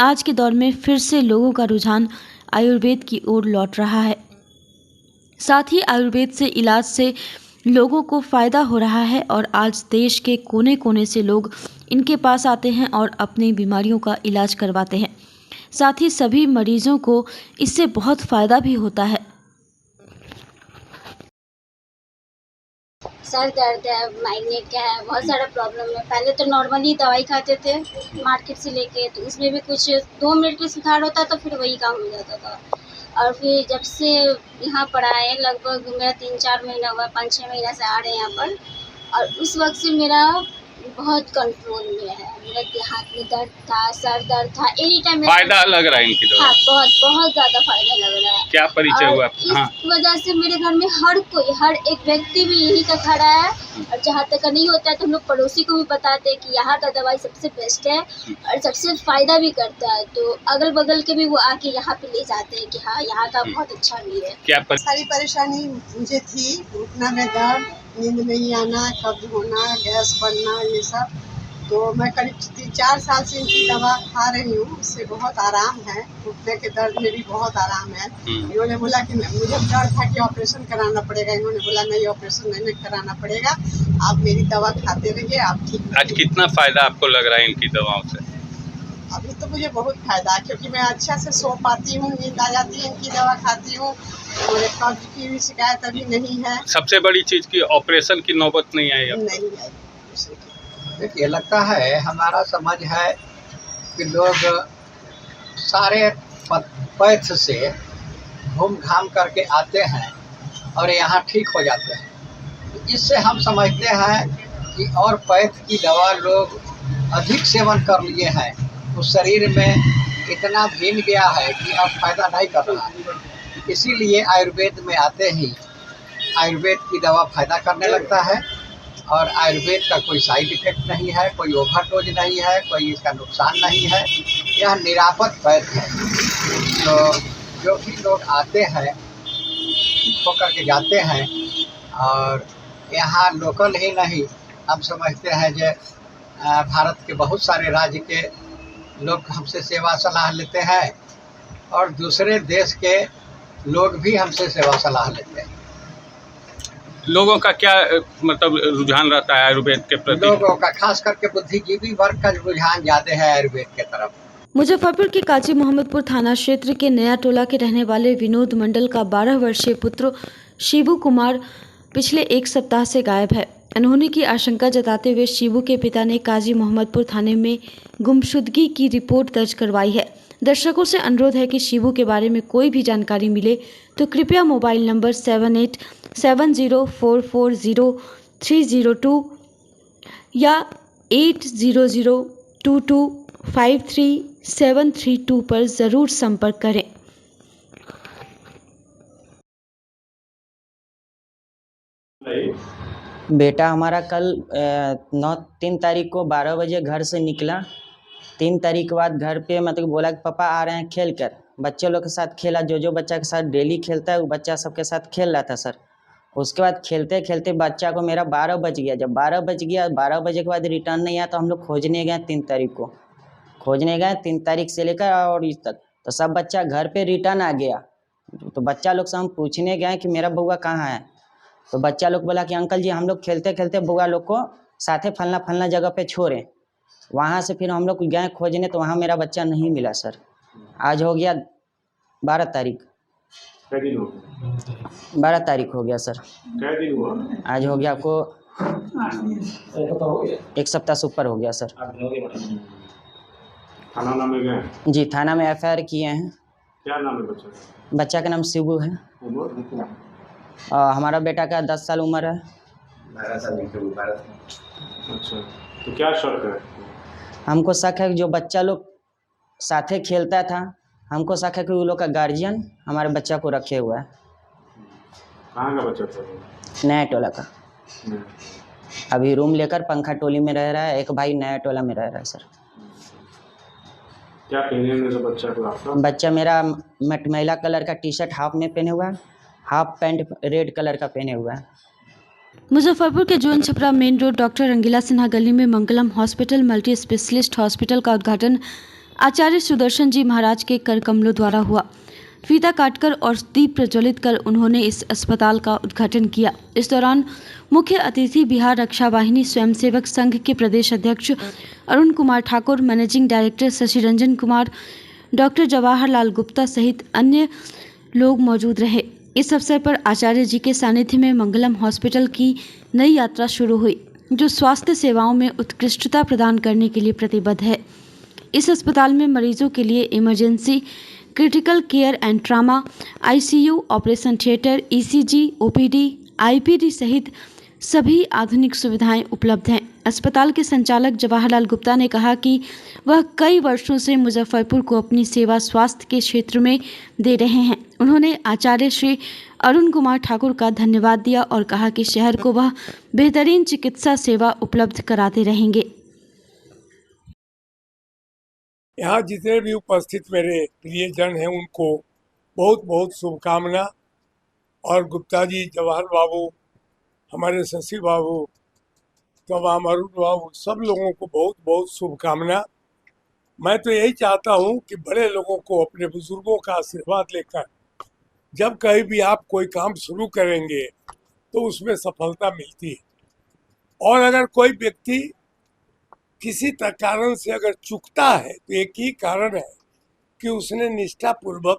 आज के दौर में फिर से लोगों का रुझान आयुर्वेद की ओर लौट रहा है। साथ ही आयुर्वेद से इलाज से लोगों को फ़ायदा हो रहा है और आज देश के कोने कोने से लोग इनके पास आते हैं और अपनी बीमारियों का इलाज करवाते हैं। साथ ही सभी मरीजों को इससे बहुत फ़ायदा भी होता है। सर दर्द है, माइग्रेन का है, बहुत सारा प्रॉब्लम है। पहले तो नॉर्मली दवाई खाते थे मार्केट से लेके, तो उसमें भी कुछ 2 मिनट में सुधार होता था, फिर वही काम हो जाता था। और फिर जब से यहाँ पर आए, लगभग मेरा 3-4 महीना हुआ, 5-6 महीना से आ रहे हैं यहाँ पर, और उस वक्त से मेरा बहुत कंट्रोल में है। मेरा हाथ में दर्द था, सर दर्द था, एनी टाइम फायदा लग रहा है इनकी दवा? हाँ, बहुत ज़्यादा फायदा लग रहा है। क्या परिचय हुआ? इस वजह से मेरे घर में हर एक व्यक्ति भी यही का खड़ा है, और जहाँ तक नहीं होता है तो हम लोग पड़ोसी को भी बताते हैं कि यहाँ का दवाई सबसे बेस्ट है और सबसे फ़ायदा भी करता है। तो अगल बगल के भी वो आके यहाँ पे ले जाते हैं कि हाँ, यहाँ का बहुत अच्छा भी है। क्या सारी परेशानी मुझे थी, घुटना में दर्द, नींद नहीं आना, कब्ज होना, गैस बनना, ये सब। तो मैं करीब 3-4 साल से इनकी दवा खा रही हूँ, उससे बहुत आराम है। घुटने के दर्द में भी बहुत आराम है। इन्होंने बोला कि मुझे डर था कि ऑपरेशन कराना पड़ेगा, इन्होंने बोला नहीं, ऑपरेशन नहीं कराना पड़ेगा, आप मेरी दवा खाते रहिए, आप ठीक। आज कितना फायदा आपको लग रहा है इनकी दवाओं से? अभी तो मुझे बहुत फायदा है, क्योंकि मैं अच्छा से सो पाती हूँ, नींद आ जाती है, इनकी दवा खाती हूँ, मुझे कब्ज की भी शिकायत अभी नहीं है। सबसे बड़ी चीज की ऑपरेशन की नौबत नहीं आई अब? नहीं आई। देखिए, लगता है हमारा समझ है कि लोग सारे पैथ से घूम घाम करके आते हैं और यहाँ ठीक हो जाते हैं। इससे हम समझते हैं कि और पैथ की दवा लोग अधिक सेवन कर लिए हैं, उस शरीर में इतना भीन गया है कि अब फायदा नहीं कर रहा है। इसीलिए आयुर्वेद में आते ही आयुर्वेद की दवा फायदा करने लगता है, और आयुर्वेद का कोई साइड इफेक्ट नहीं है, कोई ओवरडोज नहीं है, कोई इसका नुकसान नहीं है, यह निरापद पैथ है। तो जो भी लोग आते हैं ठीक होकर के जाते हैं, और यहाँ लोकल ही नहीं, हम समझते हैं कि भारत के बहुत सारे राज्य के लोग हमसे सेवा सलाह लेते हैं, और दूसरे देश के लोग भी हमसे सेवा सलाह लेते हैं। लोगों का क्या मतलब रुझान रहता है आयुर्वेद के प्रति? लोगों का खास करके बुद्धिजीवी वर्ग का रुझान ज्यादा है आयुर्वेद के तरफ। मुजफ्फरपुर के काजी मोहम्मदपुर थाना क्षेत्र के नया टोला के रहने वाले विनोद मंडल का 12 वर्षीय पुत्र शिबू कुमार पिछले 1 सप्ताह से गायब है। अनहोनी की आशंका जताते हुए शिबू के पिता ने काजी मोहम्मदपुर थाने में गुमशुदगी की रिपोर्ट दर्ज करवाई है। दर्शकों से अनुरोध है कि शिबू के बारे में कोई भी जानकारी मिले तो कृपया मोबाइल नंबर 7870440302 या 8002253732 पर ज़रूर संपर्क करें। बेटा हमारा कल 3 तारीख को 12 बजे घर से निकला। 3 तारीख के बाद घर पे मतलब बोला कि पापा आ रहे हैं खेल कर। बच्चे लोग के साथ खेला, जो बच्चा के साथ डेली खेलता है वो बच्चा सबके साथ खेल रहा था सर। उसके बाद खेलते खेलते बच्चा को मेरा 12 बज गया। जब 12 बज गया, 12 बजे के बाद रिटर्न नहीं आया तो हम लोग खोजने गए 3 तारीख को। खोजने गए 3 तारीख से लेकर और इस तक, तो सब बच्चा घर पे रिटर्न आ गया। तो बच्चा लोग से हम पूछने गए कि मेरा बउआ कहाँ है, तो बच्चा लोग बोला कि अंकल जी हम लोग खेलते खेलते बउआ लोग को साथे फलना जगह पे छोड़े। वहाँ से फिर हम लोग गए खोजने तो वहाँ मेरा बच्चा नहीं मिला सर। आज हो गया 12 तारीख। 12 तारीख हो गया सर। आज हो गया आपको 1 सप्ताह से ऊपर हो गया सर। थाना में गए? जी थाना में FIR किए हैं। क्या नाम है बच्चा का? बच्चा का नाम शिबू है। हमारा बेटा का 10 साल उम्र है। 12 साल के ऊपर। अच्छा, तो क्या शक है? हमको शक है कि जो बच्चा लोग साथे खेलता था, हमको शक है कि वो लोग का गार्जियन हमारे बच्चा को रखे हुआ है। कहाँ का बच्चा था? नया टोला का। अभी रूम लेकर पंखा टोली में रह रहा है। एक भाई नया टोला में रह रहा है सर। क्या पहने हुए बच्चा को आपका? बच्चा मेरा मटमैला कलर का टी-शर्ट हाफ में पहने हुआ है, हाफ पैंट रेड कलर का पहने हुआ है। मुजफ्फरपुर के zone Chhapra main road doctor Rangila Sinha गली में Mangalam hospital multi specialist hospital का उद्घाटन आचार्य सुदर्शन जी महाराज के कर कमलों द्वारा हुआ। फीता काटकर और दीप प्रज्वलित कर उन्होंने इस अस्पताल का उद्घाटन किया। इस दौरान मुख्य अतिथि बिहार रक्षा वाहिनी स्वयंसेवक संघ के प्रदेश अध्यक्ष Arun Kumar Thakur, managing director Shashi Ranjan Kumar, doctor Jawaharlal Gupta सहित अन्य लोग मौजूद रहे। इस अवसर पर आचार्य जी के सानिध्य में मंगलम हॉस्पिटल की नई यात्रा शुरू हुई, जो स्वास्थ्य सेवाओं में उत्कृष्टता प्रदान करने के लिए प्रतिबद्ध है। इस अस्पताल में मरीजों के लिए emergency, critical care and trauma, ICU, operation theatre, ECG, OPD, IPD सहित सभी आधुनिक सुविधाएं उपलब्ध हैं। अस्पताल के संचालक जवाहरलाल गुप्ता ने कहा कि वह कई वर्षों से मुजफ्फरपुर को अपनी सेवा स्वास्थ्य के क्षेत्र में दे रहे हैं। उन्होंने आचार्य श्री अरुण कुमार ठाकुर का धन्यवाद दिया और कहा कि शहर को वह बेहतरीन चिकित्सा सेवा उपलब्ध कराते रहेंगे। यहाँ जितने भी उपस्थित मेरे प्रियजन हैं उनको बहुत बहुत शुभकामना, और गुप्ता जी, जवाहर बाबू, हमारे शशि बाबू, तमाम अरुण बाबू, सब लोगों को बहुत बहुत शुभकामना। मैं तो यही चाहता हूँ कि बड़े लोगों को, अपने बुजुर्गों का आशीर्वाद लेकर जब कहीं भी आप कोई काम शुरू करेंगे तो उसमें सफलता मिलती है। और अगर कोई व्यक्ति किसी कारण से अगर चूकता है तो एक ही कारण है कि उसने निष्ठापूर्वक,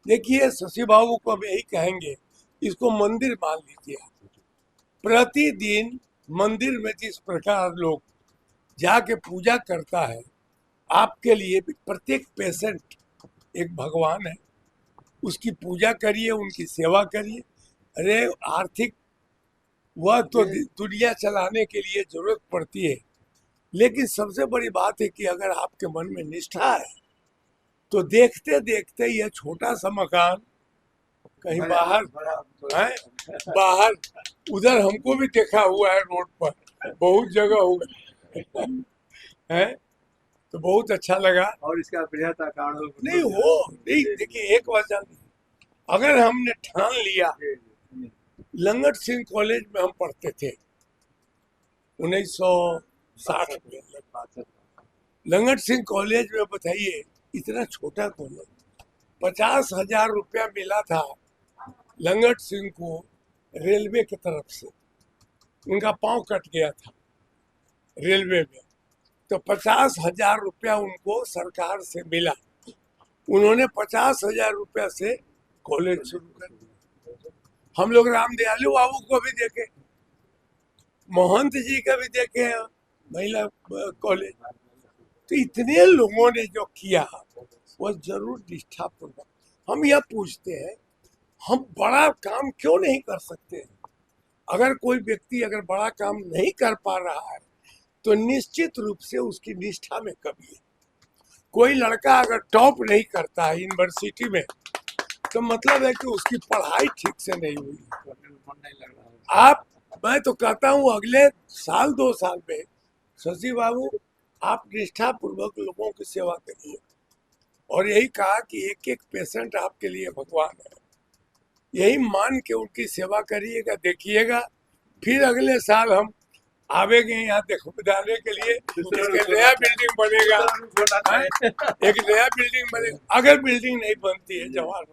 देखिए शशि बाबू को अब यही कहेंगे, इसको मंदिर मान लीजिए। प्रतिदिन मंदिर में जिस प्रकार लोग जाके पूजा करता है, आपके लिए भी प्रत्येक पेशेंट एक भगवान है, उसकी पूजा करिए, उनकी सेवा करिए। अरे आर्थिक वह तो दुनिया चलाने के लिए जरूरत पड़ती है, लेकिन सबसे बड़ी बात है कि अगर आपके मन में निष्ठा है तो देखते देखते यह छोटा सा मकान कहीं बाहर है, बाहर उधर हमको भी देखा हुआ है, रोड पर बहुत जगह हो गए है, तो बहुत अच्छा लगा। और इसका बृहत आकार नहीं हो नहीं, देखिए एक वजह नहीं, अगर हमने ठान लिया, लंगट सिंह कॉलेज में हम पढ़ते थे 1960 में, लंगट सिंह कॉलेज में बताइए, इतना छोटा कॉलेज, 50,000 रुपया मिला था लंगट सिंह को रेलवे की तरफ से, उनका पांव कट गया था रेलवे में, तो 50,000 रुपया उनको सरकार से मिला। उन्होंने 50,000 रुपया से कॉलेज शुरू कर दिया। हम लोग रामदयालु बाबू को भी देखे, महंत जी का भी देखे हैं महिला कॉलेज। तो इतने लोगों ने जो किया वह जरूर निष्ठापूर्वक। हम यह पूछते हैं, हम बड़ा काम क्यों नहीं कर सकते? अगर कोई व्यक्ति अगर बड़ा काम नहीं कर पा रहा है तो निश्चित रूप से उसकी निष्ठा में कमी है। कोई लड़का अगर टॉप नहीं करता है यूनिवर्सिटी में तो मतलब है कि उसकी पढ़ाई ठीक से नहीं हुई। मैं तो कहता हूँ अगले साल 2 साल में शशि बाबू आप निष्ठापूर्वक लोगों की सेवा करिए, और यही कहा कि एक एक पेशेंट आपके लिए भगवान है, यही मान के उनकी सेवा करिएगा। देखिएगा फिर अगले साल हम आवेंगे यहाँ दिखाने के लिए, एक नया बिल्डिंग बनेगा, एक नया बिल्डिंग बनेगा। अगर बिल्डिंग नहीं बनती है जवाहर,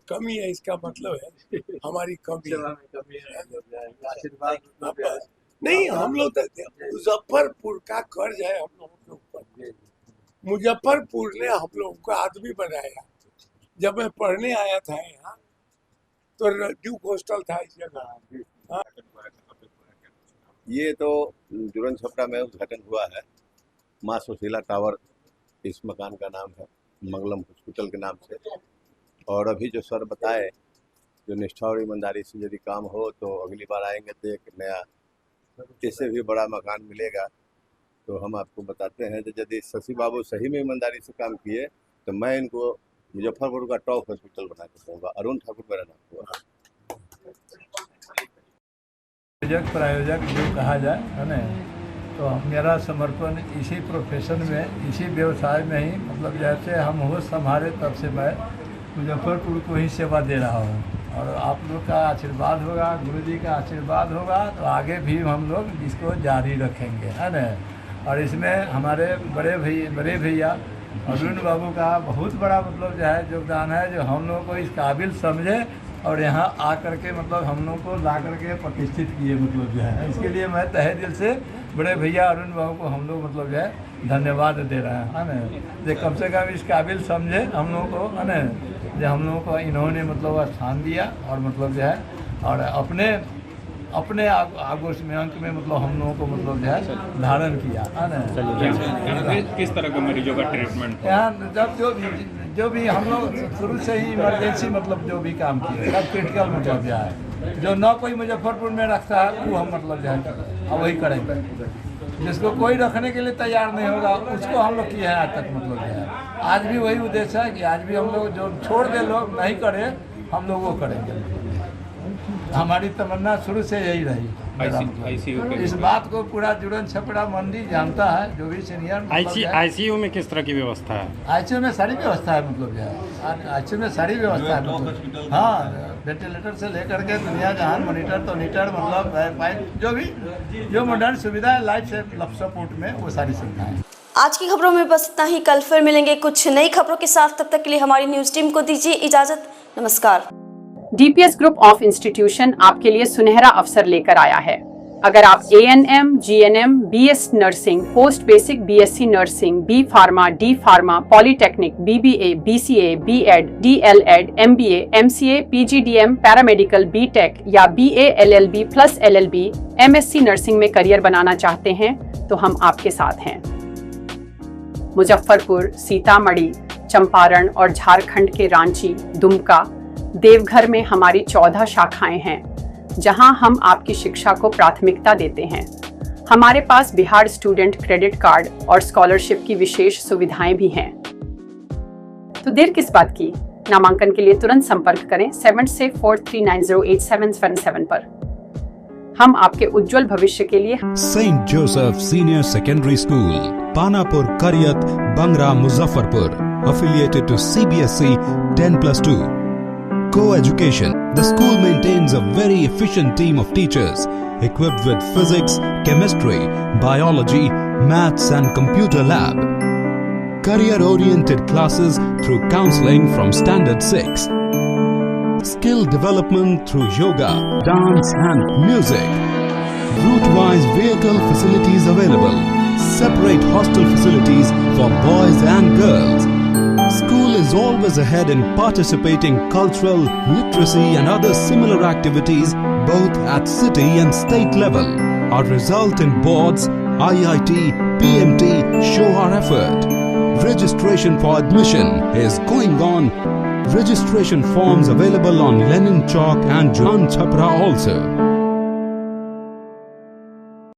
कमी है, इसका मतलब है हमारी कमी है। नहीं, हम लोग मुजफ्फरपुर का कर्ज है हम लोगों के ऊपर। मुजफ्फरपुर ने हम लोगों को आदमी बनाया। जब मैं पढ़ने आया था यहाँ तो ड्यूक हॉस्टल था इस जगह। ये तो जुरन छपरा में उद्घाटन हुआ है, माँ सुशीला टावर इस मकान का नाम है, मंगलम हॉस्पिटल के नाम से। और अभी जो सर बताए, जो निष्ठा और ईमानदारी से यदि काम हो तो अगली बार आएंगे तो एक नया इससे भी बड़ा मकान मिलेगा। तो हम आपको बताते हैं कि यदि शशि बाबू सही में ईमानदारी से काम किए तो मैं इनको मुजफ्फरपुर का टॉप हॉस्पिटल बना के दूँगा। अरुण ठाकुर मेरा नाम हुआ। प्रायोजक जो कहा जाए है ना, तो मेरा समर्पण इसी प्रोफेशन में, इसी व्यवसाय में ही, मतलब जैसे हम होश संभाले तब से मैं मुजफ्फरपुर को ही सेवा दे रहा हूँ। और आप लोग का आशीर्वाद होगा, गुरु जी का आशीर्वाद होगा तो आगे भी हम लोग इसको जारी रखेंगे, है ना। और इसमें हमारे बड़े भैया अरुण बाबू का बहुत बड़ा मतलब जो है योगदान है, जो हम लोगों को इस काबिल समझे और यहाँ आ करके मतलब हम लोग को ला करके प्रतिष्ठित किए मतलब जो है। इसके लिए मैं तहे दिल से बड़े भैया अरुण बाबू को हम लोग मतलब जो है धन्यवाद दे रहे हैं, है ना। जो कम से कम इस काबिल समझे हम लोग को, है ना, जो हम लोगों को इन्होंने मतलब स्थान दिया और मतलब जो है और अपने आगोश में अंक में मतलब हम लोगों को मतलब जो है धारण किया, है ना। किस तरह के मरीजों का ट्रीटमेंट यहाँ जब जो भी हम लोग शुरू से ही इमरजेंसी मतलब जो भी काम किए सब क्रिटिकल मतलब जो है, जो न कोई मुजफ्फरपुर में रखता है वो हम मतलब जो है अब वही करेंगे। जिसको कोई रखने के लिए तैयार नहीं होगा उसको हम लोग किए हैं आज तक मतलब जो है। आज भी वही उद्देश्य है कि आज भी हम लोग जो छोड़ दे लोग नहीं करे हम लोग वो करेंगे। हमारी तमन्ना शुरू से यही रही। इस बात को पूरा जुड़न छपड़ा मंडी जानता है, जो भी सीनियर आईसीयू में किस तरह की व्यवस्था है? आईसीयू में सारी व्यवस्था है मतलब जो है, आईसीयू में सारी व्यवस्था है मतलब, हाँ, वेंटिलेटर से लेकर के दुनिया जहान मोनीटर तो नीटर मतलब पाइप जो भी जो मॉडर्न सुविधा है लाइफ से सपोर्ट में वो सारी सुविधाएं। आज की खबरों में बस इतना ही। कल फिर मिलेंगे कुछ नई खबरों के साथ। तब तक के लिए हमारी न्यूज टीम को दीजिए इजाजत। नमस्कार। डीपीएस ग्रुप ऑफ इंस्टीट्यूशन आपके लिए सुनहरा अवसर लेकर आया है। अगर आप ANM, GNM, BS nursing, post basic BSc nursing, B pharma, D pharma, polytechnic, BBA, BCA, B.Ed, DLEd, MBA, MCA, PGDM, paramedical, BTech या BA LLB plus LLB, MSc nursing में करियर बनाना चाहते हैं तो हम आपके साथ हैं। मुजफ्फरपुर, सीतामढ़ी, चंपारण और झारखंड के रांची, दुमका, देवघर में हमारी 14 शाखाएं हैं जहां हम आपकी शिक्षा को प्राथमिकता देते हैं। हमारे पास बिहार स्टूडेंट क्रेडिट कार्ड और स्कॉलरशिप की विशेष सुविधाएं भी हैं। तो देर किस बात की, नामांकन के लिए तुरंत संपर्क करें 7643908777 पर। हम आपके उज्जवल भविष्य के लिए Saint Joseph senior secondary school, Panapur, Kariyat, Bangra, Muzaffarpur, affiliated to CBSE 10+2. Co-education. The school maintains a very efficient team of teachers equipped with physics, chemistry, biology, maths and computer lab. Career-oriented classes through counseling from Standard 6. Skill development through yoga, dance and music. Route-wise vehicle facilities available. Separate hostel facilities for boys and girls. School is always ahead in participating cultural, literacy and other similar activities both at city and state level. Our result in boards, IIT, PMT show our effort. Registration for admission is going on. Registration forms available on Lenin Chowk and Juan Chhapra also.